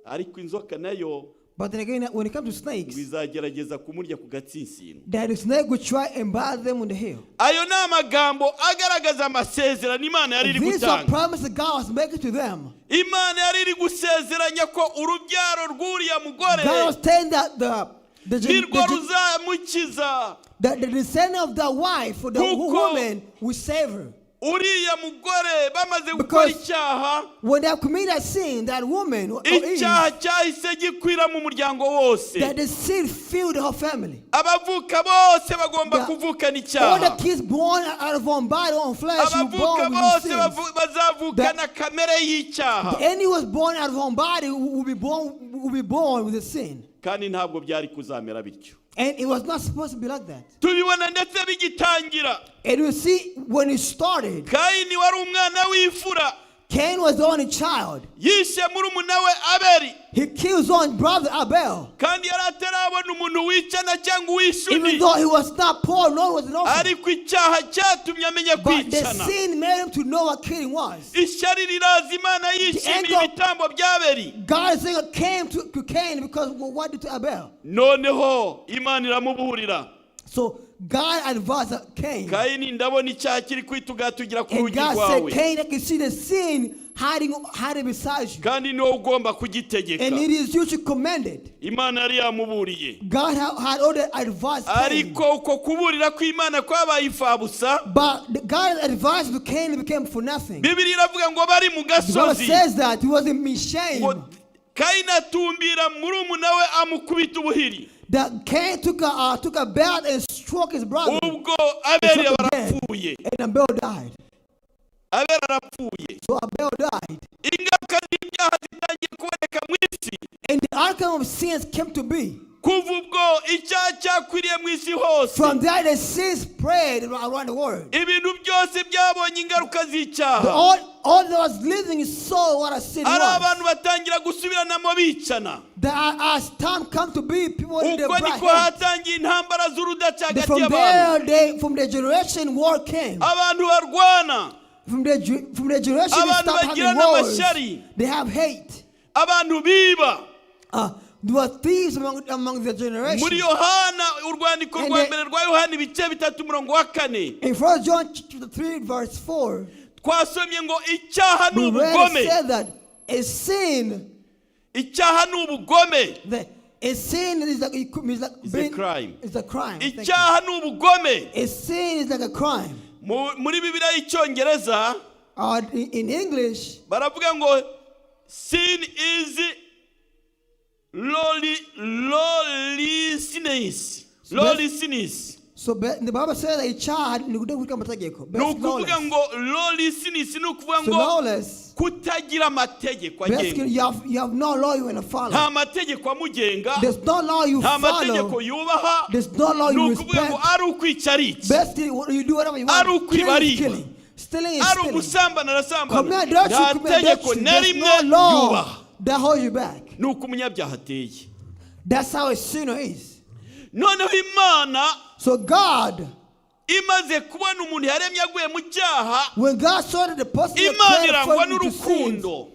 Speaker 1: Ariko inzoka nayo.
Speaker 2: But then again, when it comes to snakes,
Speaker 1: bizagerageza kumurya ku gatsinsino.
Speaker 2: That the snake will try and bite them on the heel.
Speaker 1: Ayo ni amagambo agaragaza amasezerano Imana yari iri
Speaker 2: These are
Speaker 1: gutanga.
Speaker 2: promises God was making to them.
Speaker 1: Imana yari iri gusezeranya ko urubyaro rw'uriya mugore.
Speaker 2: God was saying that the
Speaker 1: descendant
Speaker 2: of the wife or the woman will save her.
Speaker 1: uriya mugore bamaze gukora icyaha,
Speaker 2: when they have committed a sin, that woman or
Speaker 1: icyaha cyahise gikwira mu muryango wose.
Speaker 2: that the sin filled her family.
Speaker 1: Abavuka bose bagomba kuvukana
Speaker 2: All
Speaker 1: icyaha.
Speaker 2: the kids born out of one body, one flesh, were
Speaker 1: Abavuka
Speaker 2: born with
Speaker 1: bose
Speaker 2: sins.
Speaker 1: bazavukana kamere y'icyaha.
Speaker 2: Any who was born out of one body will be born with a sin.
Speaker 1: Kandi ntabwo byari kuzamera bityo.
Speaker 2: And it was not supposed to be like that.
Speaker 1: Tubibona ndetse bigitangira.
Speaker 2: And you see, when it started,
Speaker 1: Kayini wari umwana w'imfura.
Speaker 2: Cain was the only child.
Speaker 1: Yishe murumuna we Abeli.
Speaker 2: He killed his own brother Abel.
Speaker 1: Kandi yari atarabona umuntu wicana cyangwa uwishe
Speaker 2: Even
Speaker 1: undi.
Speaker 2: though he was not poor, no one was an orphan.
Speaker 1: Ariko icyaha cyatumye amenya
Speaker 2: But the
Speaker 1: kwicana.
Speaker 2: sin made him to know what killing was.
Speaker 1: Ishyari riraza Imana yishimiye ibitambo by'Abeli.
Speaker 2: God came to Cain because what did to Abel?
Speaker 1: Noneho Imana iramuburira.
Speaker 2: So God advised Cain.
Speaker 1: Kayini ndabona icyaha kiri kwitugatugira ku
Speaker 2: And
Speaker 1: rugi
Speaker 2: God
Speaker 1: rwawe.
Speaker 2: said, Cain, I can see the sin hiding beside you.
Speaker 1: Kandi niwo ugomba kugitegeka.
Speaker 2: And it is you to command it.
Speaker 1: Imana yari yamuburiye.
Speaker 2: God had already advised Cain.
Speaker 1: Ariko uko kuburira kw'Imana kwabaye imfabusa.
Speaker 2: But God's advice to Cain became for nothing.
Speaker 1: Bibiliya iravuga ngo bari mu
Speaker 2: The Bible
Speaker 1: gasozi.
Speaker 2: says that he wasn't ashamed.
Speaker 1: Kayini atumbira murumuna we amukubita ubuhiri.
Speaker 2: That Cain took a belt and struck his brother.
Speaker 1: Ubwo Abeli barapfuye.
Speaker 2: And Abel died.
Speaker 1: Abeli arapfuye.
Speaker 2: So Abel died.
Speaker 1: Ingaruka z'ibyaha zitangiye kuboneka mu isi.
Speaker 2: And the outcome of sins came to be.
Speaker 1: Kuva ubwo icyaha cyakwiriye mu isi hose.
Speaker 2: From there the sins spread around the world.
Speaker 1: Ibintu byose byabonye ingaruka z'icyaha.
Speaker 2: All that was living saw what a sin
Speaker 1: Ari
Speaker 2: was.
Speaker 1: abantu batangira gusubiranamo bicana.
Speaker 2: That as time come to be, people in their
Speaker 1: Uko niko hatangiye intambara z'urudaca hagati y'abantu.
Speaker 2: from the generation war came.
Speaker 1: Abantu barwana.
Speaker 2: From the generation they
Speaker 1: Abantu
Speaker 2: start having
Speaker 1: bagirana
Speaker 2: wars.
Speaker 1: amashyari.
Speaker 2: They have hate.
Speaker 1: Abantu biba.
Speaker 2: There were thieves among the generation.
Speaker 1: Muri Yohana urwandiko rwa mbere rwa Yohana ibice 3:4.
Speaker 2: In 1 John 3 verse 4.
Speaker 1: Twasomye ngo icyaha
Speaker 2: We
Speaker 1: n'ubugome.
Speaker 2: said that a sin.
Speaker 1: Icyaha n'ubugome.
Speaker 2: A sin is like
Speaker 1: It's a crime.
Speaker 2: It's a crime.
Speaker 1: Icyaha n'ubugome.
Speaker 2: A sin is like a crime.
Speaker 1: Muri Bibiliya y'Icyongereza
Speaker 2: in English
Speaker 1: baravuga ngo sin is lawlessness.
Speaker 2: So the Bible says that a child ni kudakuka amategeko.
Speaker 1: Nukuvuga ngo lawlessness nukuvuga
Speaker 2: So
Speaker 1: ngo
Speaker 2: lawless.
Speaker 1: kutagira amategeko
Speaker 2: Basically,
Speaker 1: agenga.
Speaker 2: you have no law you want to follow.
Speaker 1: Nta mategeko amugenga.
Speaker 2: There's no law you
Speaker 1: Nta mategeko
Speaker 2: follow.
Speaker 1: yubaha.
Speaker 2: There's no law you
Speaker 1: Nukuvuga ngo
Speaker 2: respect.
Speaker 1: ari ukwica ari iki.
Speaker 2: Basically, you do whatever you want.
Speaker 1: Ari ukwiba ari iki.
Speaker 2: Killing. Stealing is
Speaker 1: Ari
Speaker 2: stealing.
Speaker 1: ugusambana arasambana.
Speaker 2: Commit adultery,
Speaker 1: Nta
Speaker 2: commit
Speaker 1: tegeko
Speaker 2: adultery.
Speaker 1: na
Speaker 2: There's
Speaker 1: rimwe
Speaker 2: no law
Speaker 1: yubaha.
Speaker 2: that holds you back.
Speaker 1: Nuko umunyabyaha ateye.
Speaker 2: That's how a sinner is.
Speaker 1: Noneho Imana
Speaker 2: So God,
Speaker 1: imaze kubona umuntu yaremye aguye mu cyaha,
Speaker 2: when God saw that the person
Speaker 1: Imana irangwa
Speaker 2: fell into sins,
Speaker 1: n'urukundo.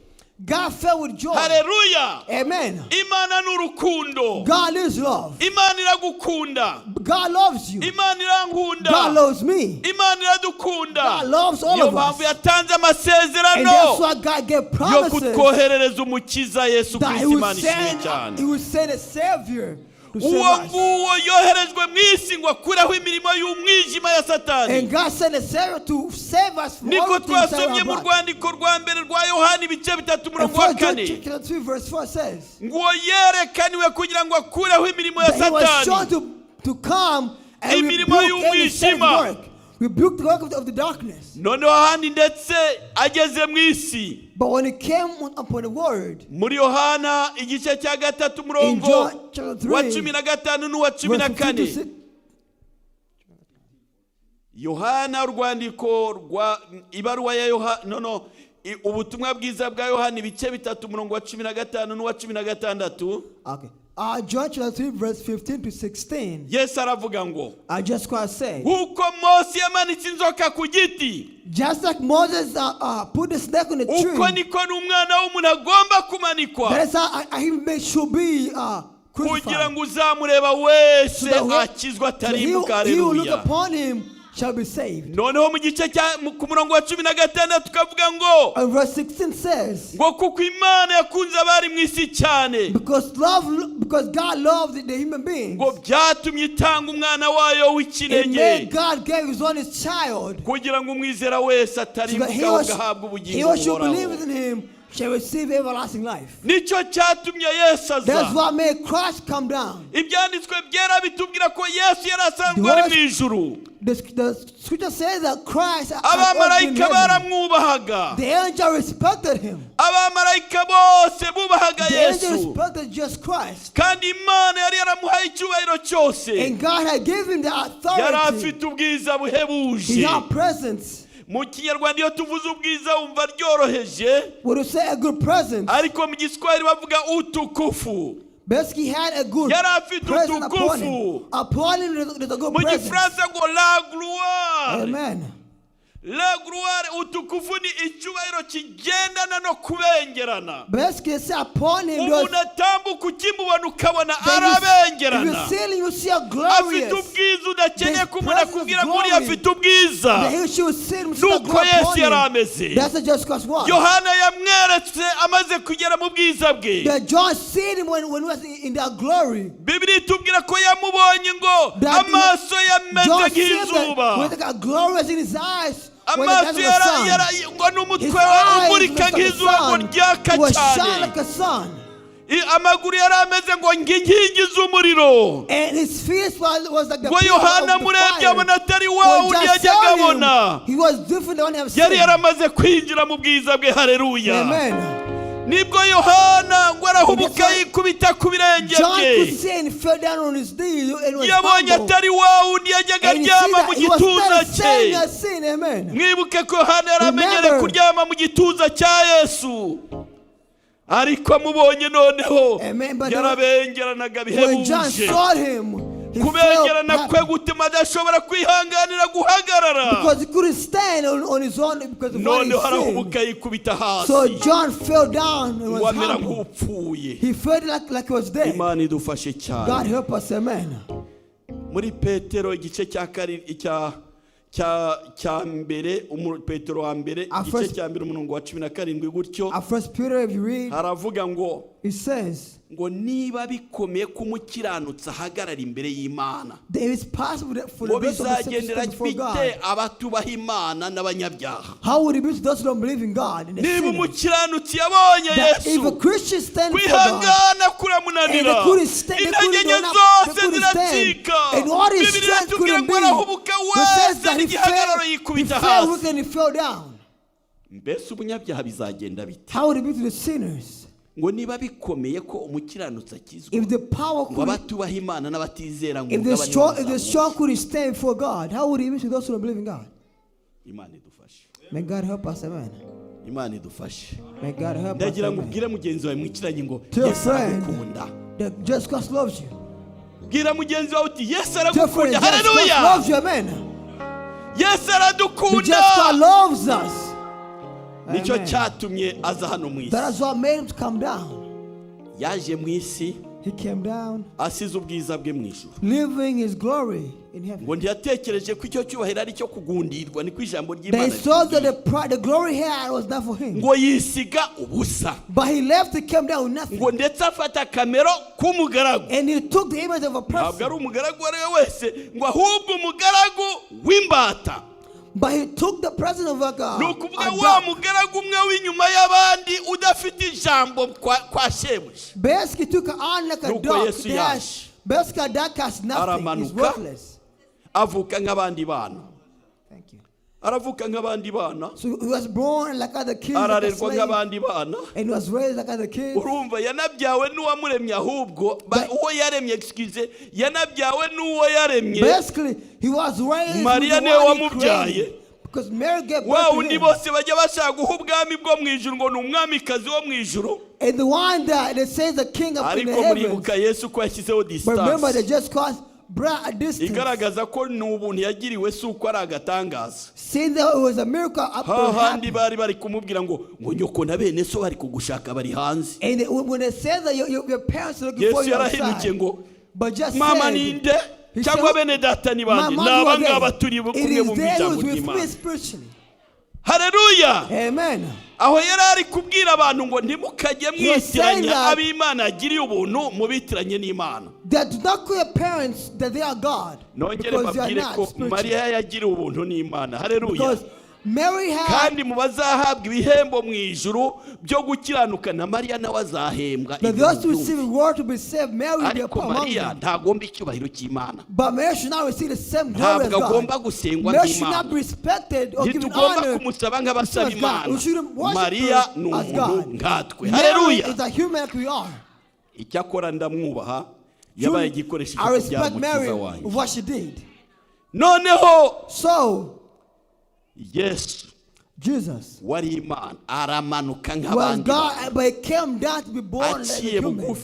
Speaker 2: God fell with joy.
Speaker 1: Haleluya.
Speaker 2: Amen.
Speaker 1: Imana n'urukundo.
Speaker 2: God is love.
Speaker 1: Imana iragukunda.
Speaker 2: God loves you.
Speaker 1: Imana irankunda.
Speaker 2: God loves me.
Speaker 1: Imana iradukunda.
Speaker 2: God loves all
Speaker 1: Niyo
Speaker 2: of us.
Speaker 1: mpamvu yatanze
Speaker 2: And that's
Speaker 1: amasezerano
Speaker 2: why God gave
Speaker 1: yo
Speaker 2: promises
Speaker 1: kutwoherereza umukiza Yesu
Speaker 2: that He
Speaker 1: Kristo
Speaker 2: would
Speaker 1: Imana ishimwe cyane.
Speaker 2: send a Savior to save
Speaker 1: Uwo
Speaker 2: us.
Speaker 1: nguwo yoherejwe mu isi ngo akureho imirimo y'umwijima ya Satani.
Speaker 2: And God sent a Savior to save us from
Speaker 1: Niko
Speaker 2: all things that
Speaker 1: twasomye
Speaker 2: are
Speaker 1: mu
Speaker 2: bad.
Speaker 1: rwandiko rwa mbere rwa Yohana ibice 3:4.
Speaker 2: And 1 John chapter 3 verse 4 says
Speaker 1: ngo yerekaniwe kugira ngo akureho imirimo ya
Speaker 2: that He was shown
Speaker 1: Satani.
Speaker 2: to come and
Speaker 1: Imirimo
Speaker 2: rebuke any Satan's
Speaker 1: y'umwijima.
Speaker 2: work. Rebuke the work of the darkness.
Speaker 1: Noneho ahandi ndetse ageze mu isi.
Speaker 2: But when it came upon the word,
Speaker 1: Muri Yohana igice cya 3
Speaker 2: in
Speaker 1: umurongo
Speaker 2: John chapter 3,
Speaker 1: wa 15 n'uwa
Speaker 2: verse 15 to
Speaker 1: 14.
Speaker 2: 6,
Speaker 1: Yohana urwandiko rwa ibaruwa ya Yohana ubutumwa bwiza bwa Yohana ibice 3 umurongo wa 15 n'uwa 16.
Speaker 2: okay. John chapter 3 verse 15 to 16.
Speaker 1: Yesu aravuga ngo
Speaker 2: I just quite say,
Speaker 1: uko Mose yamanitse inzoka ku giti,
Speaker 2: just like Moses put the snake on the
Speaker 1: uko
Speaker 2: tree,
Speaker 1: niko n'umwana w'umuntu agomba kumanikwa,
Speaker 2: that is how he should be
Speaker 1: kugira
Speaker 2: crucified.
Speaker 1: ngo uzamureba wese
Speaker 2: So that
Speaker 1: akizwa
Speaker 2: he
Speaker 1: atarimbuka.
Speaker 2: will look
Speaker 1: Haleluya.
Speaker 2: upon him shall be saved.
Speaker 1: noneho mu gice ku murongo wa 16 tukavuga ngo
Speaker 2: And verse 16 says,
Speaker 1: ngo kuko Imana yakunze abari mu isi cyane
Speaker 2: because God loved the human beings,
Speaker 1: ngo byatumye itanga umwana wayo
Speaker 2: and
Speaker 1: w'ikinege
Speaker 2: made God gave his only child,
Speaker 1: kugira ngo umwizera wese atarimbuka agahabwa ubugingo
Speaker 2: he who believes
Speaker 1: buhoraho.
Speaker 2: in him shall receive everlasting life.
Speaker 1: Nicyo cyatumye Yesu aza.
Speaker 2: That's what made Christ come down.
Speaker 1: Ibyanditswe byera bitubwira ko Yesu yari asanzwe ari mu ijuru.
Speaker 2: The scripture says that Christ
Speaker 1: abamarayika baramwubahaga.
Speaker 2: the angel respected him.
Speaker 1: abamarayika bose bubahaga
Speaker 2: The angel
Speaker 1: Yesu.
Speaker 2: respected just Christ.
Speaker 1: kandi Imana yari yaramuhaye icyubahiro cyose.
Speaker 2: And God had given him the
Speaker 1: yari
Speaker 2: authority.
Speaker 1: afite ubwiza buhebuje.
Speaker 2: He had presence.
Speaker 1: mu kinyarwanda iyo tuvuze ubwiza wumva ryoroheje,
Speaker 2: Would you say a good presence?
Speaker 1: ariko mu Giswahili bavuga utukufu.
Speaker 2: Basically, he had a good
Speaker 1: yari afite
Speaker 2: presence upon him.
Speaker 1: utukufu.
Speaker 2: Upon him there's a good
Speaker 1: mu
Speaker 2: presence.
Speaker 1: Gifaransa ngo la gloire.
Speaker 2: Amen.
Speaker 1: La gloire, utukufu ni icyubahiro kigendana no kubengerana.
Speaker 2: Basically, say upon him
Speaker 1: umuntu atambuka ukimubona ukabona
Speaker 2: if you
Speaker 1: arabengerana.
Speaker 2: see him, you see a
Speaker 1: afite
Speaker 2: glorious.
Speaker 1: ubwiza udakeneye
Speaker 2: His
Speaker 1: kumubona
Speaker 2: presence
Speaker 1: kubwira
Speaker 2: is
Speaker 1: ngo uriya
Speaker 2: glory.
Speaker 1: afite ubwiza.
Speaker 2: That he should see him, see the
Speaker 1: nuko
Speaker 2: glory
Speaker 1: Yesu
Speaker 2: upon
Speaker 1: yari
Speaker 2: him.
Speaker 1: ameze.
Speaker 2: That's what just Christ was.
Speaker 1: Yohana yamweretse amaze kugera mu bwiza bwe.
Speaker 2: That John seen him when he was in that glory.
Speaker 1: Bibiri itubwira ko yamubonye ngo
Speaker 2: That
Speaker 1: amaso yameze
Speaker 2: John seen that
Speaker 1: nk'izuba.
Speaker 2: when the glory was in his eyes.
Speaker 1: amaso ngo n'umutwe we umurika nk'izuba ngo ryaka cyane. amaguru yari ameze ngo nk'inkingi z'umuriro.
Speaker 2: And his feet was like the
Speaker 1: ngo Yohana murebye abona atari wa wundi yajyaga abona.
Speaker 2: He was different than him.
Speaker 1: yari yaramaze kwinjira mu bwiza bwe. Haleluya.
Speaker 2: Amen.
Speaker 1: nibwo Yohana ngo arahubuka yikubita ku birenge
Speaker 2: bye.
Speaker 1: yabonye atari wa wundi yajyaga aryama mu gituza cye. mwibuke ko Yohana yari amenyereye kuryama mu gituza cya Yesu, ariko amubonye noneho yarabengeranaga bihebuje. kubengerana kwe gutuma adashobora kwihanganira guhagarara. noneho arahubuka yikubita hasi.
Speaker 2: So John fell down and was
Speaker 1: wamera
Speaker 2: humble.
Speaker 1: nk'upfuye.
Speaker 2: He felt like he was dead.
Speaker 1: Imana idufashe
Speaker 2: God
Speaker 1: cyane.
Speaker 2: help us, amen.
Speaker 1: muri Petero igice cya mbere, Petero wa mbere igice cya mbere umurongo wa 17 gutyo
Speaker 2: First Peter, if you read,
Speaker 1: haravuga ngo
Speaker 2: it says,
Speaker 1: ngo niba bikomeye ko umukiranutsi ahagarara imbere y'Imana,
Speaker 2: there is possible that for
Speaker 1: ngo
Speaker 2: the rest of the saints to
Speaker 1: bizagendera
Speaker 2: stand before
Speaker 1: bite
Speaker 2: God.
Speaker 1: abatubaha Imana n'abanyabyaha.
Speaker 2: How would it be to those who don't believe in God and the
Speaker 1: niba
Speaker 2: sinners?
Speaker 1: umukiranutsi yabonye
Speaker 2: That if a
Speaker 1: Yesu
Speaker 2: Christian stands before God,
Speaker 1: kwihangana
Speaker 2: and
Speaker 1: kuramunanira,
Speaker 2: they couldn't stand,
Speaker 1: intege nke zose ziracika.
Speaker 2: and all his
Speaker 1: Bibiliya
Speaker 2: strength
Speaker 1: itubwira
Speaker 2: couldn't
Speaker 1: ngo
Speaker 2: be.
Speaker 1: arahubuka
Speaker 2: It says
Speaker 1: wese
Speaker 2: that he
Speaker 1: n'igihagararo yikubita
Speaker 2: fell
Speaker 1: hasi.
Speaker 2: and he fell down.
Speaker 1: mbese umunyabyaha bizagenda bite?
Speaker 2: How would it be to the sinners?
Speaker 1: ngo niba bikomeye ko umukiranutsi akizwa,
Speaker 2: If the power
Speaker 1: ngo
Speaker 2: could,
Speaker 1: abatubaha Imana n'abatizera ngo
Speaker 2: if the
Speaker 1: umugabane
Speaker 2: strong could stand before God, how would it be to those who don't believe in God?
Speaker 1: Imana idufashe.
Speaker 2: May God help us, amen.
Speaker 1: Imana idufashe.
Speaker 2: May God help us,
Speaker 1: ndagira ngo
Speaker 2: amen.
Speaker 1: ubwire mugenzi wawe mwikiranye ngo
Speaker 2: Tell
Speaker 1: Yesu
Speaker 2: friend
Speaker 1: aragukunda.
Speaker 2: that just God loves you.
Speaker 1: bwira mugenzi wawe uti Yesu
Speaker 2: Tell friend
Speaker 1: aragukunda.
Speaker 2: just God
Speaker 1: Haleluya.
Speaker 2: loves you, amen.
Speaker 1: Yesu
Speaker 2: Just God
Speaker 1: aradukunda.
Speaker 2: loves us.
Speaker 1: nicyo
Speaker 2: Amen.
Speaker 1: cyatumye aza hano mu isi.
Speaker 2: That is what made him to come down.
Speaker 1: yaje mu isi
Speaker 2: He came down,
Speaker 1: asize ubwiza bwe mu ijuru.
Speaker 2: living his glory in heaven.
Speaker 1: ngo ntiyatekereje ko icyo cyubahiro ari cyo kugundirwa, niko ijambo
Speaker 2: They
Speaker 1: ry'Imana
Speaker 2: saw that
Speaker 1: rivuga.
Speaker 2: the glory he had was not for him.
Speaker 1: ngo yisiga ubusa,
Speaker 2: But he left, he came down with nothing.
Speaker 1: ngo ndetse afata akamero k'umugaragu.
Speaker 2: And he took the image of a
Speaker 1: ntabwo ari
Speaker 2: person.
Speaker 1: umugaragu uwo ari we wese, ngo ahubwo umugaragu w'imbata.
Speaker 2: But he took the presence of a
Speaker 1: ni
Speaker 2: God.
Speaker 1: ukuvuga wa mugaragu umwe w'inyuma y'abandi udafite ijambo kwa shebuja.
Speaker 2: Basically took on like a
Speaker 1: Nuko
Speaker 2: dog.
Speaker 1: Yesu yaje.
Speaker 2: Basically a dog has nothing. He's
Speaker 1: Aramanuka.
Speaker 2: worthless.
Speaker 1: avuka nk'abandi bana.
Speaker 2: Thank you.
Speaker 1: aravuka nk'abandi bana.
Speaker 2: So he was born like other kids. Like a
Speaker 1: ararerwa
Speaker 2: slave,
Speaker 1: nk'abandi bana.
Speaker 2: and he was raised like other kids.
Speaker 1: urumva yanabyawe n'uwamuremye, ahubwo uwo yaremye, excuse, yanabyawe n'uwo yaremye.
Speaker 2: Basically, he was raised with
Speaker 1: Mariya
Speaker 2: the
Speaker 1: niwe
Speaker 2: one he
Speaker 1: wamubyaye.
Speaker 2: created. Because Mary gave
Speaker 1: wa
Speaker 2: birth to
Speaker 1: undi
Speaker 2: him.
Speaker 1: bose bajya bashaka guha ubwami bwo mu ijuru ngo ni umwamikazi wo mu ijuru.
Speaker 2: And the one that says the king of in the
Speaker 1: ariko
Speaker 2: heavens.
Speaker 1: muribuka Yesu ko yashyizeho
Speaker 2: But remember, they
Speaker 1: distance
Speaker 2: just caused a distance.
Speaker 1: igaragaza ko ni ubuntu yagiriwe, si uko ari agatangaza.
Speaker 2: Saying that it was a miracle up to
Speaker 1: hahandi
Speaker 2: happen.
Speaker 1: bari bari kumubwira ngo nyoko na bene so bari kugushaka bari hanze.
Speaker 2: And when they said that your parents are looking for
Speaker 1: Yesu
Speaker 2: you
Speaker 1: yarahindukiye
Speaker 2: outside,
Speaker 1: ngo
Speaker 2: but just
Speaker 1: mama
Speaker 2: said,
Speaker 1: ninde, cyangwa bene data ni bandi n'abangaba turi kumwe mu ijambo ry'Imana. Haleluya.
Speaker 2: Amen.
Speaker 1: Aho yari ari kubwira abantu ngo ntimukajye mwitiranya ab'Imana agiriye ubuntu mubitiranye n'Imana.
Speaker 2: That do not call your parents that they are God.
Speaker 1: Nongere babwire ko Mariya yagiriye ubuntu n'Imana. Haleluya.
Speaker 2: Mary had,
Speaker 1: kandi mu bazahabwa ibihembo mu ijuru byo gukiranuka na Mariya nawe azahembwa.
Speaker 2: But those who receive reward to be saved, Mary will be among
Speaker 1: Mariya ntagomba icyubahiro cy'Imana.
Speaker 2: But Mary should not receive the same glory as God.
Speaker 1: Agomba gusengwa
Speaker 2: Mary should not be respected or given honor.
Speaker 1: Kumusaba nk'abasaba Imana.
Speaker 2: We shouldn't worship
Speaker 1: Mariya
Speaker 2: her as God.
Speaker 1: nkatwe.
Speaker 2: Mary is a human like we are.
Speaker 1: Icyakora ndamwubaha yabaye igikoresho
Speaker 2: I respect Mary for what she did.
Speaker 1: Noneho
Speaker 2: so
Speaker 1: yes,
Speaker 2: Jesus
Speaker 1: wari Imana aramanuka
Speaker 2: was
Speaker 1: nk'abandi.
Speaker 2: God, but he came down to be born like a human.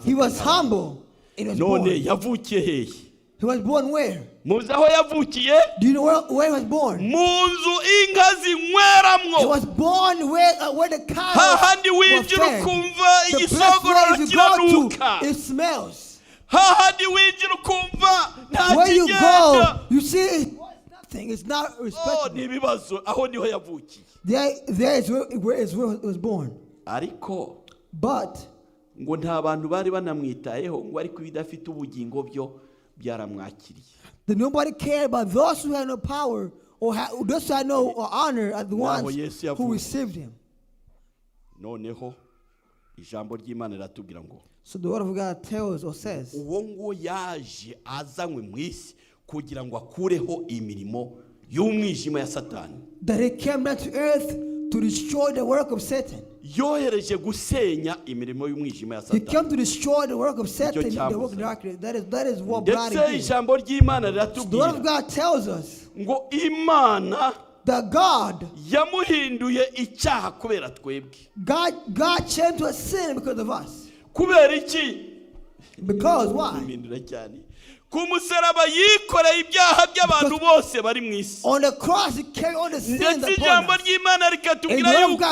Speaker 2: He was humble. He was born.
Speaker 1: Yavukiye hehe?
Speaker 2: He was born where?
Speaker 1: Muzi aho yavukiye?
Speaker 2: Do you know where he was born?
Speaker 1: Mu nzu inka zinyweramwo.
Speaker 2: He was born where the cows
Speaker 1: hahandi
Speaker 2: were
Speaker 1: winjira
Speaker 2: fed.
Speaker 1: ukumva igisogororo kiranuka.
Speaker 2: It smells.
Speaker 1: Hahandi winjira ukumva nta
Speaker 2: Where you
Speaker 1: kigenda.
Speaker 2: go, you see nothing. It's not respectable.
Speaker 1: Nibibazo aho niho yavukiye.
Speaker 2: There is where he was born.
Speaker 1: Ariko
Speaker 2: but
Speaker 1: ngo nta bantu bari banamwitayeho ngo ariko bidafite ubugingo byo byaramwakiriye.
Speaker 2: Nobody cared about those who had no power or those who had no honor as the ones who received him.
Speaker 1: Noneho ijambo ry'Imana riratubwira ngo
Speaker 2: so the word of God tells or says
Speaker 1: uwo ngo yaje azanywe mu isi kugira ngo akureho imirimo y'umwijima ya Satani.
Speaker 2: That he came down to earth to destroy the work of Satan.
Speaker 1: Yohereje gusenya imirimo y'umwijima ya Satani.
Speaker 2: He came to destroy the work of Satan, the work of darkness. That is what God is.
Speaker 1: Ndetse ijambo ry'Imana riratubwira.
Speaker 2: The word of God tells us
Speaker 1: ngo Imana
Speaker 2: that God
Speaker 1: yamuhinduye icyaha kubera twebwe.
Speaker 2: God changed to a sin because of us.
Speaker 1: Kubera iki?
Speaker 2: Because why?
Speaker 1: Kumusaraba yikoreye ibyaha by'abantu bose bari mu isi.
Speaker 2: On the cross he carried all the sins upon us.
Speaker 1: Ndetse ijambo ry'Imana rikatubwira yuko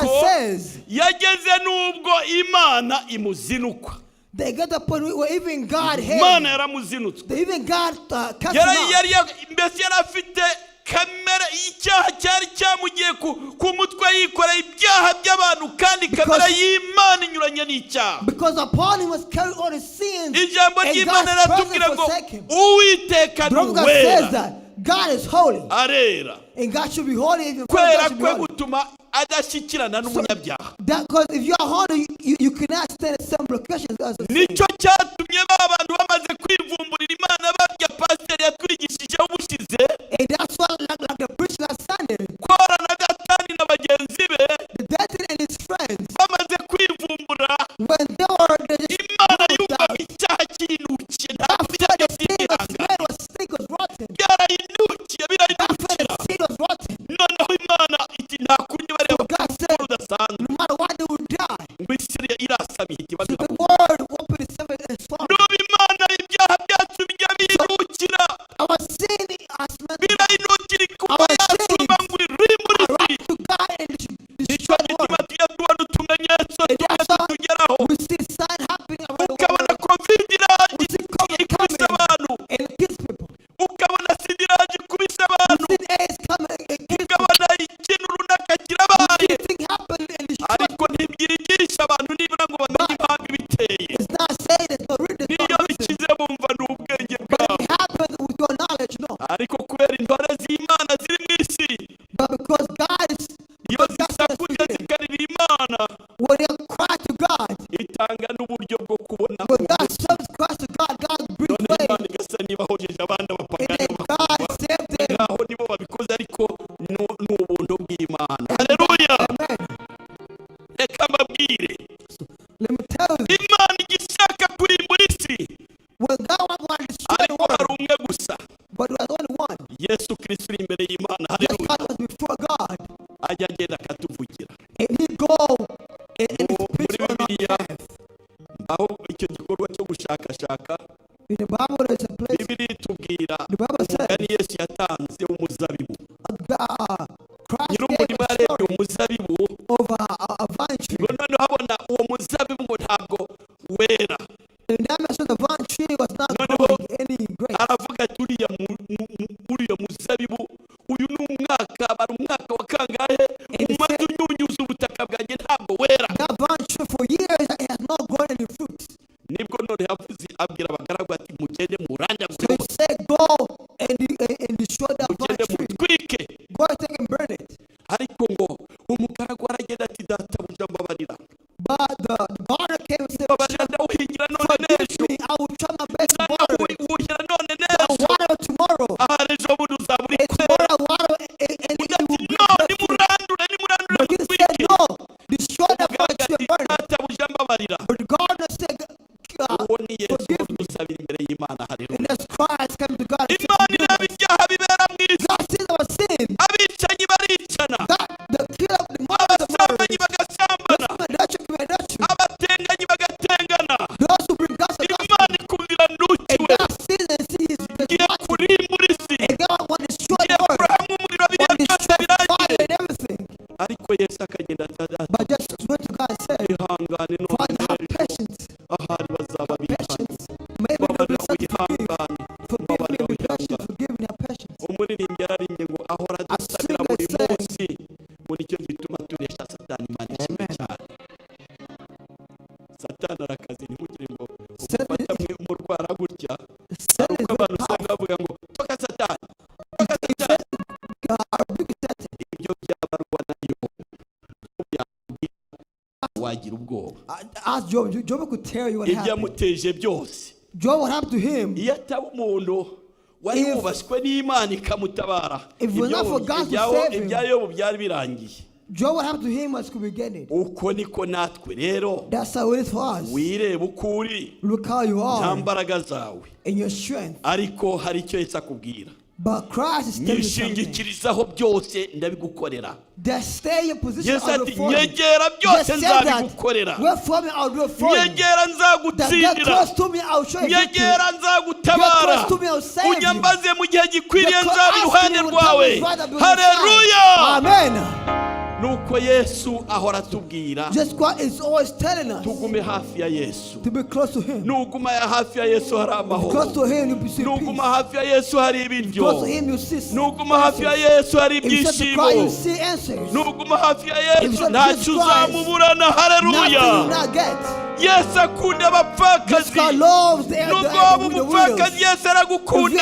Speaker 1: yageze n'ubwo Imana imuzinukwa.
Speaker 2: They got the point where even God hated.
Speaker 1: Imana yaramuzinutswe.
Speaker 2: Even God cast him out.
Speaker 1: Mbese yari afite kamera y'icyaha cyari cyamugiye ku mutwe yikoreye ibyaha by'abantu kandi kamera y'Imana inyuranye n'icyaha.
Speaker 2: Because upon him was carried all the sins.
Speaker 1: Ijambo ry'Imana riratubwira ngo Uwiteka ni uwera.
Speaker 2: God is holy.
Speaker 1: Arera.
Speaker 2: And God should be holy. Even
Speaker 1: kwera kwe gutuma adashyikirana n'umunyabyaha.
Speaker 2: Because if you are holy, you cannot stand the same locations as a sinner.
Speaker 1: Nicyo cyatumye abantu bamaze kwivumburira Imana babya pasiteri yatwigishije ubushize.
Speaker 2: And that's why like the preacher last Sunday.
Speaker 1: Kora na Datani na bagenzi be.
Speaker 2: Datani and his friends.
Speaker 1: Bamaze kwivumbura.
Speaker 2: When they were
Speaker 1: Imana yumvaga icyaha kinukiye nta byaha by'ibiranga. Byarayinukiye birayinukira. Noneho Imana iti nta kundi bari bakuru udasanzwe.
Speaker 2: No matter what they would die.
Speaker 1: Ngo isi irasamiye ikibazo.
Speaker 2: The word opened itself and swallowed.
Speaker 1: N'ubu Imana ibyaha byacu bijya birukira.
Speaker 2: Our sin has meant
Speaker 1: birayinukira kuba yasumba ngo iri muri isi.
Speaker 2: to God and
Speaker 1: Nicyo gituma tujya tubona utumenyetso tugeraho.
Speaker 2: We see sign happening around the
Speaker 1: ukabona
Speaker 2: world.
Speaker 1: covid iraje ikubise abantu.
Speaker 2: And it kills people.
Speaker 1: Ukabona sida iraje ikubise abantu.
Speaker 2: We see AIDS coming and kills people.
Speaker 1: Ukabona ikintu runaka kirabaye.
Speaker 2: Something happened and it
Speaker 1: Ariko ntibyigisha abantu nibura ngo bamenye impamvu ibiteye.
Speaker 2: It's not saying it's not written.
Speaker 1: Niyo bikize bumva n'ubwenge
Speaker 2: But
Speaker 1: bwabo.
Speaker 2: it happened with your knowledge, no.
Speaker 1: Ariko kubera intore z'Imana ziri mu isi.
Speaker 2: But because God is
Speaker 1: iyo zisakuye zikarira Imana.
Speaker 2: when they cry to God,
Speaker 1: itanga n'uburyo bwo kubona.
Speaker 2: when God serves Christ to God, God brings
Speaker 1: None
Speaker 2: way.
Speaker 1: Imana igasa niba ahojeje abandi
Speaker 2: And
Speaker 1: abapagani
Speaker 2: then God saved them.
Speaker 1: ngaho nibo babikoze ariko ni ubuntu bw'Imana. Haleluya.
Speaker 2: Amen.
Speaker 1: Reka mbabwire
Speaker 2: Let me tell you,
Speaker 1: Imana igishaka kurimbura isi
Speaker 2: when God wanted to destroy the
Speaker 1: ariko hari
Speaker 2: world,
Speaker 1: umwe gusa.
Speaker 2: but there was only one.
Speaker 1: Yesu Kristo uri imbere y'Imana.
Speaker 2: That
Speaker 1: Haleluya.
Speaker 2: God was before God,
Speaker 1: ajya agenda akatuvugira.
Speaker 2: and He go and
Speaker 1: Muri
Speaker 2: speak on our
Speaker 1: Bibiliya
Speaker 2: behalf.
Speaker 1: aho icyo gikorwa cyo gushakashaka
Speaker 2: In the Bible, there's a place.
Speaker 1: Bibiliya itubwira
Speaker 2: The Bible says,
Speaker 1: umugani Yesu yatanze w'umuzabibu.
Speaker 2: Christ gave
Speaker 1: Nyir'umurima
Speaker 2: a
Speaker 1: yarebye
Speaker 2: story
Speaker 1: umuzabibu
Speaker 2: of a vine tree.
Speaker 1: ngo noneho abona uwo muzabibu ngo ntabwo wera.
Speaker 2: And that mentioned the vine tree was not
Speaker 1: No, no.
Speaker 2: growing any grape.
Speaker 1: Aravuga
Speaker 2: the gardener came and said,
Speaker 3: forgive
Speaker 2: me, I will try my best to water it.
Speaker 3: it.
Speaker 2: I'll water it tomorrow. And tomorrow I'll water it and it will be blessed. But he said, no, destroy that fire to your burning. But the gardener said, forgive me. And as Christ came to God and said, God sees our sin. God, the killer, the murder, the those who bring gossip, and God sees and sees and God want to destroy the world, want to destroy fire and everything. But just went to God and said, Father, have patience. Patience. Maybe there will be something to forgive me, be patient, forgive me, have patience. A singer said, Amen. Ask Job. Job could tell you what happened. Job, what happened to him? If it was not for God to save him, Job, what happened to him was to begin it. That's how it is for us. Look how you are in your strength. But Christ is telling you something. Just stay in your position. Just say that. Where for me, I'll do it for you. That get close to me, I'll show you. Get close to me, I'll save you. Hallelujah. Amen.
Speaker 1: Nuko Yesu ahora tubwira
Speaker 2: just God is always telling us
Speaker 1: tugume hafi ya Yesu,
Speaker 2: to be close to him.
Speaker 1: Nuguma ya hafi ya Yesu hari amahoro.
Speaker 2: Close to him you see peace.
Speaker 1: Nuguma hafi ya Yesu hari ibiryo.
Speaker 2: Close to him you see.
Speaker 1: Nuguma hafi ya Yesu hari ibyishimo.
Speaker 2: You see answers.
Speaker 1: Nuguma hafi ya Yesu ntacyo uzamuburana. Haleluya. Yesu akunda abapfakazi. Nubwo waba umupfakazi Yesu aragukunda.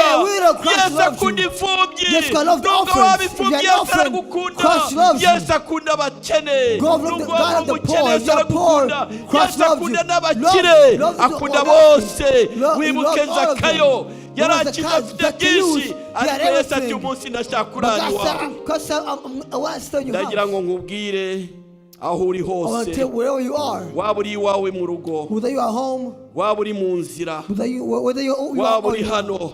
Speaker 1: Yesu akunda imfubyi. Nubwo waba imfubyi Yesu aragukunda. Yesu akunda abakene. Nubwo waba umukene Yesu aragukunda. Yesu akunda n'abakire. Akunda bose. Wibuke Zakayo yarakize afite byinshi, ariko Yesu ati umunsi ndashaka kurara iwawe. Ndagira ngo nkubwire aho uri hose, waba uri iwawe mu rugo, waba uri mu nzira, waba uri hano,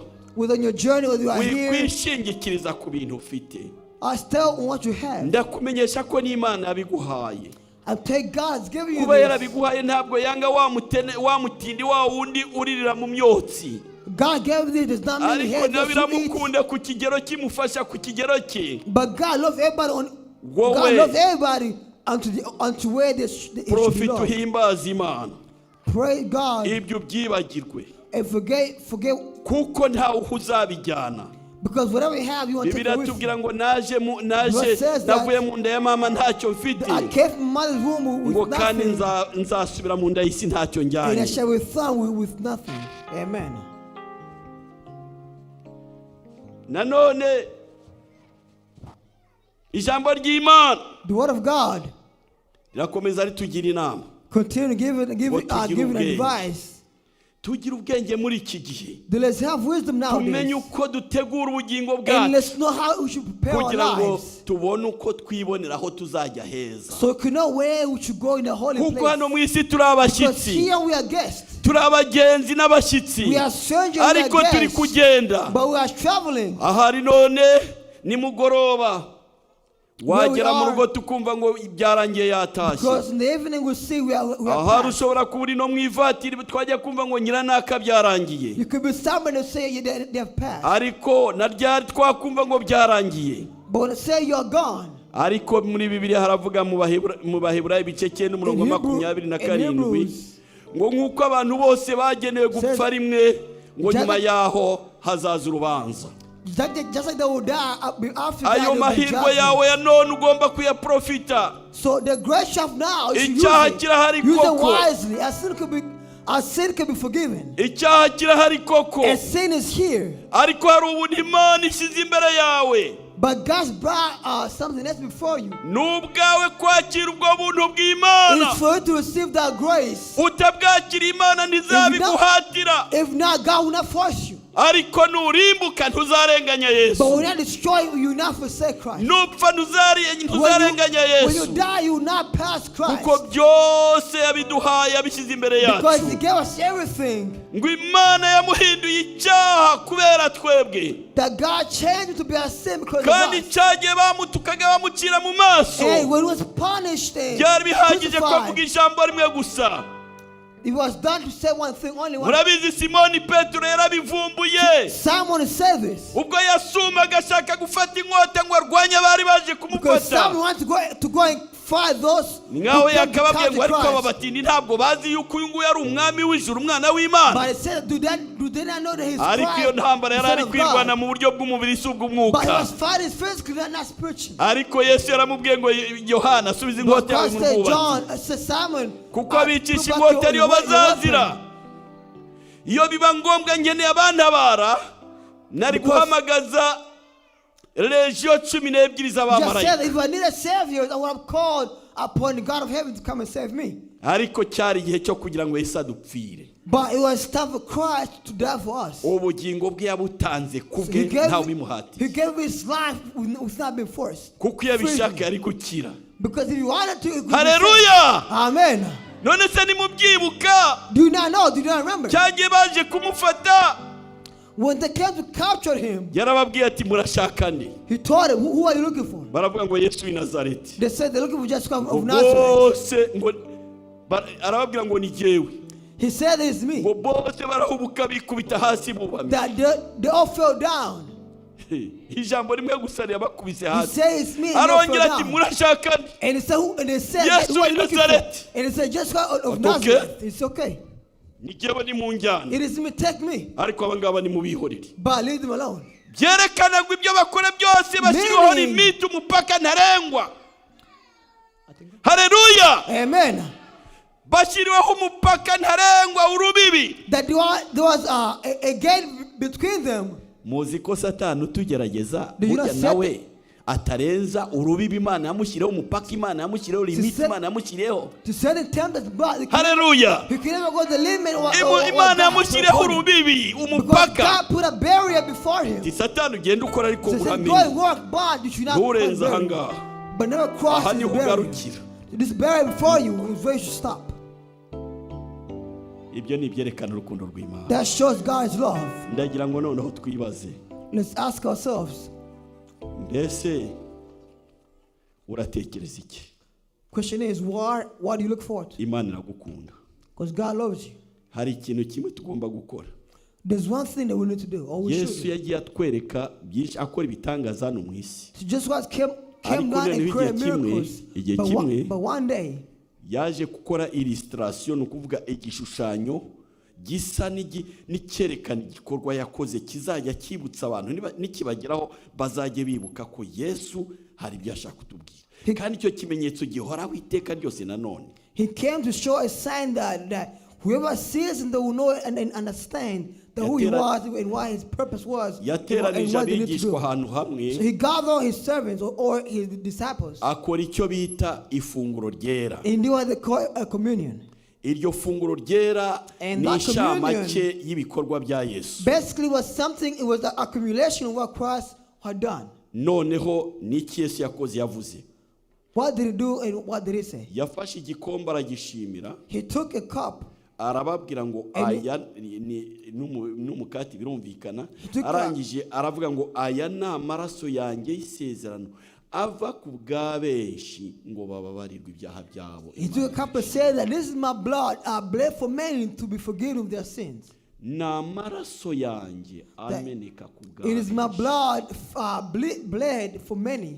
Speaker 1: wikwishingikiriza ku bintu ufite. Ndakumenyesha ko n'Imana yabiguhaye. Kuba yarabiguhaye ntabwo yanga wa mutindi wa wundi uririra mu myotsi.
Speaker 2: God gave this does not mean he has
Speaker 1: biramukunda ku kigero kimufasha ku kigero cye.
Speaker 2: But God loves everybody on God loves everybody unto where this
Speaker 1: Prophet uhimbaza Imana.
Speaker 2: Pray God.
Speaker 1: Ibyo byibagirwe.
Speaker 2: And forget
Speaker 1: kuko nta uzabijyana.
Speaker 2: Because whatever you have you want to take with you.
Speaker 1: Bibiri atubwira ngo naje navuye mu nda ya mama ntacyo mfite.
Speaker 2: I came from mother's womb with nothing.
Speaker 1: Kandi nzasubira mu nda y'isi ntacyo njyanye.
Speaker 2: And I shall return with nothing. Amen.
Speaker 1: Nanone ijambo ry'Imana,
Speaker 2: the word of God,
Speaker 1: rirakomeza ritugira inama.
Speaker 2: Continue giving advice.
Speaker 1: Tugira ubwenge muri iki gihe.
Speaker 2: Let's have wisdom nowadays.
Speaker 1: Tumenye uko dutegura ubugingo bwacu.
Speaker 2: And let's know how we should prepare our lives.
Speaker 1: Kugira ngo tubone uko twibonera aho tuzajya heza.
Speaker 2: So you know where we should go in the holy place.
Speaker 1: Kuko hano mu isi turi abashyitsi.
Speaker 2: Because here we are guests.
Speaker 1: Turi abagenzi n'abashyitsi.
Speaker 2: We are strangers and guests.
Speaker 1: Ariko turi kugenda.
Speaker 2: But we are traveling.
Speaker 1: Ahari none ni mugoroba. Wagera mu rugo tukumva ngo byarangiye yatashye.
Speaker 2: Because in the evening we see we are
Speaker 1: aha rushobora kuburi no mwivatiri twajya kumva ngo nyiranaka byarangiye.
Speaker 2: You could be somebody who say they have passed.
Speaker 1: Ariko naryari twakumva ngo byarangiye.
Speaker 2: But say you are gone.
Speaker 1: Ariko muri Bibiliya haravuga mu Baheburayo ibice 9:27 ngo nkuko abantu bose bagenewe gupfa rimwe ngo nyuma yaho hazaza urubanza.
Speaker 2: Just like they will die after that.
Speaker 1: Ayo mahirwe yawe ya none ugomba kuyaprofita.
Speaker 2: So the grace of now is use it wisely. Our sin can be forgiven.
Speaker 1: Icyaha kirahari koko.
Speaker 2: And sin is here.
Speaker 1: Ariko hari ubuntu Imana ishyize imbere yawe.
Speaker 2: But God's brought something else before you.
Speaker 1: Nubwawe kwakira ubwo buntu bw'Imana.
Speaker 2: It's for you to receive that grace.
Speaker 1: Utabwakira Imana ntizabiguhatira.
Speaker 2: If not, God will not force you.
Speaker 1: Ariko nurimbuka ntuzarenganya Yesu.
Speaker 2: But when you destroy you, you will not forsake Christ.
Speaker 1: Nupfa ntuzarenganya Yesu.
Speaker 2: When you die, you will not pass Christ.
Speaker 1: Kuko byose yabiduhaye abishyize imbere yacu.
Speaker 2: Because He gave us everything.
Speaker 1: Ngo Imana yamuhinduye icyaha kubera twebwe.
Speaker 2: That God changed to be a sin because of
Speaker 1: Kandi
Speaker 2: us.
Speaker 1: cyagiye bamutukaga bamucira mu maso.
Speaker 2: And when He was punished and
Speaker 1: byari bihagije ko avuga
Speaker 2: crucified,
Speaker 1: ijambo rimwe gusa.
Speaker 2: it was done to say one thing, only one.
Speaker 1: Murabizi Simoni Petero yarabivumbuye.
Speaker 2: Someone said this.
Speaker 1: Ubwo yasumaga ashaka gufata inkota ngo arwanye abari baje
Speaker 2: Because someone
Speaker 1: kumufata.
Speaker 2: wants to go and fight those who
Speaker 1: Ngaho
Speaker 2: came to
Speaker 1: yakababwiye
Speaker 2: capture
Speaker 1: ngo ariko aba
Speaker 2: Christ.
Speaker 1: batindi ntabwo bazi yuko uyu nguyu ari umwami w'ijuru umwana w'Imana.
Speaker 2: But it said, do they not know that He's
Speaker 1: Ariko iyo
Speaker 2: Christ,
Speaker 1: ntambara
Speaker 2: the
Speaker 1: yari
Speaker 2: Son
Speaker 1: ari
Speaker 2: of
Speaker 1: kwirwana
Speaker 2: God?
Speaker 1: mu buryo bw'umubiri si
Speaker 2: But He
Speaker 1: ubw'umwuka.
Speaker 2: was fighting physically, not spiritually.
Speaker 1: Ariko Yesu yaramubwiye ngo Yohana asubiza
Speaker 2: But
Speaker 1: inkota yawe
Speaker 2: God
Speaker 1: mu
Speaker 2: said,
Speaker 1: rwubati.
Speaker 2: John, said Simon,
Speaker 1: Kuko
Speaker 2: put
Speaker 1: abicisha
Speaker 2: back
Speaker 1: inkota
Speaker 2: your
Speaker 1: ariyo bazazira.
Speaker 2: weapon.
Speaker 1: Iyo biba ngombwa ngeneye abantabara nari
Speaker 2: Because-
Speaker 1: guhamagaza legio 12
Speaker 2: Just
Speaker 1: z'abamarayika.
Speaker 2: said, if I need a savior, I would have called upon the God of heaven to come and save me.
Speaker 1: Ariko cyari igihe cyo kugira ngo Yesu adupfire.
Speaker 2: But it was time for Christ to die for us.
Speaker 1: Ubugingo bwe yabutanze
Speaker 2: So
Speaker 1: kubwe ntawe bimuhati.
Speaker 2: he gave His life without being forced.
Speaker 1: Kuko iyo abishaka yari gukira.
Speaker 2: Because if you wanted to, it could be
Speaker 1: Haleluya!
Speaker 2: saved. Amen.
Speaker 1: None se nimubyibuka
Speaker 2: Do you not know? Do you not remember?
Speaker 1: cyagiye baje kumufata
Speaker 2: When they came to capture him,
Speaker 1: yarababwiye ati murashaka nde?
Speaker 2: he told them, who are you looking for?
Speaker 1: Baravuga ngo Yesu w'i Nazareti.
Speaker 2: They said they're looking for Jesus Christ of
Speaker 1: Ngo
Speaker 2: Nazareth.
Speaker 1: bose ngo arababwira ngo ni jyewe.
Speaker 2: He said it's me.
Speaker 1: Ngo bose barahubuka bikubita hasi bubamye.
Speaker 2: That they all fell down.
Speaker 1: Ijambo rimwe gusa yabakubise
Speaker 2: He
Speaker 1: hasi.
Speaker 2: said it's me. And they all
Speaker 1: Arongera
Speaker 2: fell
Speaker 1: ati
Speaker 2: down.
Speaker 1: murashaka nde?
Speaker 2: And he said, and they said,
Speaker 1: Yes,
Speaker 2: who are you
Speaker 1: why
Speaker 2: looking for?
Speaker 1: Nazareth?
Speaker 2: And he said, Jesus Christ of
Speaker 1: Okay.
Speaker 2: Nazareth. It's okay.
Speaker 1: Ni jyewe ni mu njyana.
Speaker 2: It is me. Take me.
Speaker 1: Ariko aba ngaba ni mubihorere.
Speaker 2: But leave them alone.
Speaker 1: Byerekana ngo ibyo bakora byose bashyiriweho limite umupaka ntarengwa. Haleluya!
Speaker 2: Amen.
Speaker 1: Bashyiriweho umupaka ntarengwa urubibi.
Speaker 2: That there was a gate between them.
Speaker 1: Muzi ko Satani utugerageza
Speaker 2: Do you not
Speaker 1: burya
Speaker 2: say
Speaker 1: nawe atarenza urubibi Imana yamushyiriyeho umupaka Imana yamushyiriyeho limite Imana yamushyiriyeho.
Speaker 2: To certain time that
Speaker 1: Haleluya!
Speaker 2: he can never go the limit
Speaker 1: Imana yamushyiriyeho urubibi
Speaker 2: because
Speaker 1: umupaka.
Speaker 2: God put a barrier before him.
Speaker 1: Ti Satani ugenda ukora ariko
Speaker 2: So he said, go
Speaker 1: uramenye.
Speaker 2: and work, but you should not cross
Speaker 1: Nturenze
Speaker 2: the
Speaker 1: aha
Speaker 2: barrier.
Speaker 1: ngaha.
Speaker 2: But never cross
Speaker 1: Aha
Speaker 2: this
Speaker 1: niho
Speaker 2: barrier.
Speaker 1: ugarukira.
Speaker 2: This barrier before you is where you should stop.
Speaker 1: Ibyo ni ibyerekana urukundo rw'Imana.
Speaker 2: That shows God's love.
Speaker 1: Ndagira ngo noneho twibaze.
Speaker 2: Let's ask ourselves.
Speaker 1: Mbese uratekereza iki?
Speaker 2: Question is, what do you look for?
Speaker 1: Imana iragukunda.
Speaker 2: Because God loves you.
Speaker 1: Hari ikintu kimwe tugomba gukora.
Speaker 2: There's one thing that we need to do, or we
Speaker 1: Yesu
Speaker 2: should do.
Speaker 1: yagiye atwereka byinshi akora ibitangaza hano mu isi.
Speaker 2: So just what came
Speaker 1: Ariko
Speaker 2: down and
Speaker 1: noneho
Speaker 2: created miracles.
Speaker 1: igihe kimwe
Speaker 2: But one day,
Speaker 1: yaje gukora illustration, ni ukuvuga igishushanyo gisa n'icyerekana igikorwa yakoze kizajya kibutsa abantu nikibageraho bazajye bibuka ko Yesu hari ibyo ashaka kutubwira. Kandi icyo kimenyetso gihoraho iteka ryose nanone.
Speaker 2: he came to show a sign that whoever sees him, they will know and understand that who he was and why his purpose was and
Speaker 1: Yateranije
Speaker 2: what they need to do.
Speaker 1: abigishwa ahantu hamwe.
Speaker 2: So he gathered his servants or his disciples.
Speaker 1: Akora icyo bita ifunguro ryera.
Speaker 2: And do what they call a communion.
Speaker 1: Iryo funguro ryera
Speaker 2: And
Speaker 1: ni
Speaker 2: that
Speaker 1: inshamake y'ibikorwa bya Yesu.
Speaker 2: Basically was something, it was the accumulation of what Christ had done.
Speaker 1: Noneho niki Yesu yakoze yavuze.
Speaker 2: What did he do and what did he say?
Speaker 1: Yafashe igikombe aragishimira.
Speaker 2: He took a cup.
Speaker 1: Arababwira ngo aya n'umukati birumvikana. Arangije aravuga ngo aya ni amaraso yanjye y'isezerano ava ku bwa benshi ngo bababarirwe ibyaha byabo.
Speaker 2: He took a cup and said that this is my blood, bled for many to be forgiven of their sins.
Speaker 1: Na amaraso yanjye ameneka ku bwa benshi.
Speaker 2: It is my blood bled for many.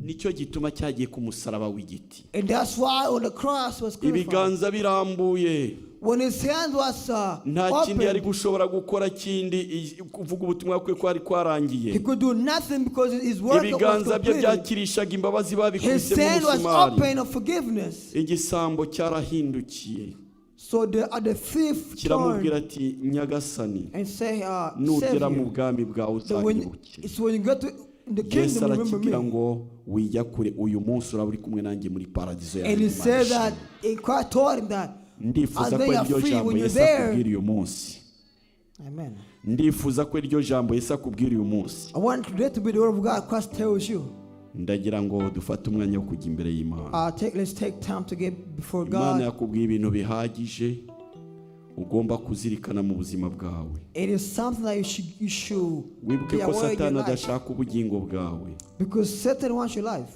Speaker 1: Nicyo gituma cyagiye ku musaraba w'igiti.
Speaker 2: And that's why on the cross was crucified.
Speaker 1: Ibiganza birambuye.
Speaker 2: When his hand was
Speaker 1: nta kindi yari
Speaker 2: opened,
Speaker 1: gushobora gukora kindi kuvuga ubutumwa kwe kwari kwarangiye.
Speaker 2: he could do nothing because his work was
Speaker 1: Ibiganza bye
Speaker 2: completed.
Speaker 1: byakirishaga imbabazi
Speaker 2: His
Speaker 1: babikubise mu
Speaker 2: hand was
Speaker 1: musumari.
Speaker 2: open of forgiveness.
Speaker 1: Igisambo cyarahindukiye.
Speaker 2: So the thief
Speaker 1: Kiramubwira
Speaker 2: turned
Speaker 1: ati Nyagasani
Speaker 2: and say,
Speaker 1: nugera mu
Speaker 2: Savior,
Speaker 1: bwami bwawe
Speaker 2: so when
Speaker 1: uzanyibuke.
Speaker 2: you go to in the
Speaker 1: Yesu
Speaker 2: kingdom, remember
Speaker 1: arakibwira
Speaker 2: me.
Speaker 1: ngo wijya kure uyu munsi uraba uri kumwe nanjye muri paradizo yawe.
Speaker 2: And he said that, and Christ told him that,
Speaker 1: ndifuza
Speaker 2: as
Speaker 1: ko
Speaker 2: they are
Speaker 1: iryo
Speaker 2: free
Speaker 1: jambo
Speaker 2: when you're
Speaker 1: Yesu
Speaker 2: there.
Speaker 1: akubwira uyu munsi.
Speaker 2: Amen.
Speaker 1: Ndifuza ko iryo jambo Yesu akubwira uyu munsi.
Speaker 2: I want that to be the word of God Christ tells you.
Speaker 1: Ndagira ngo dufate umwanya wo kujya imbere y'Imana.
Speaker 2: Let's take time to get before
Speaker 1: Imana
Speaker 2: God.
Speaker 1: yakubwiye ibintu bihagije ugomba kuzirikana mu buzima bwawe.
Speaker 2: It is something that you should
Speaker 1: Wibuke
Speaker 2: be
Speaker 1: ko
Speaker 2: aware of your
Speaker 1: Satani
Speaker 2: life.
Speaker 1: adashaka ubugingo bwawe.
Speaker 2: Because Satan wants your life.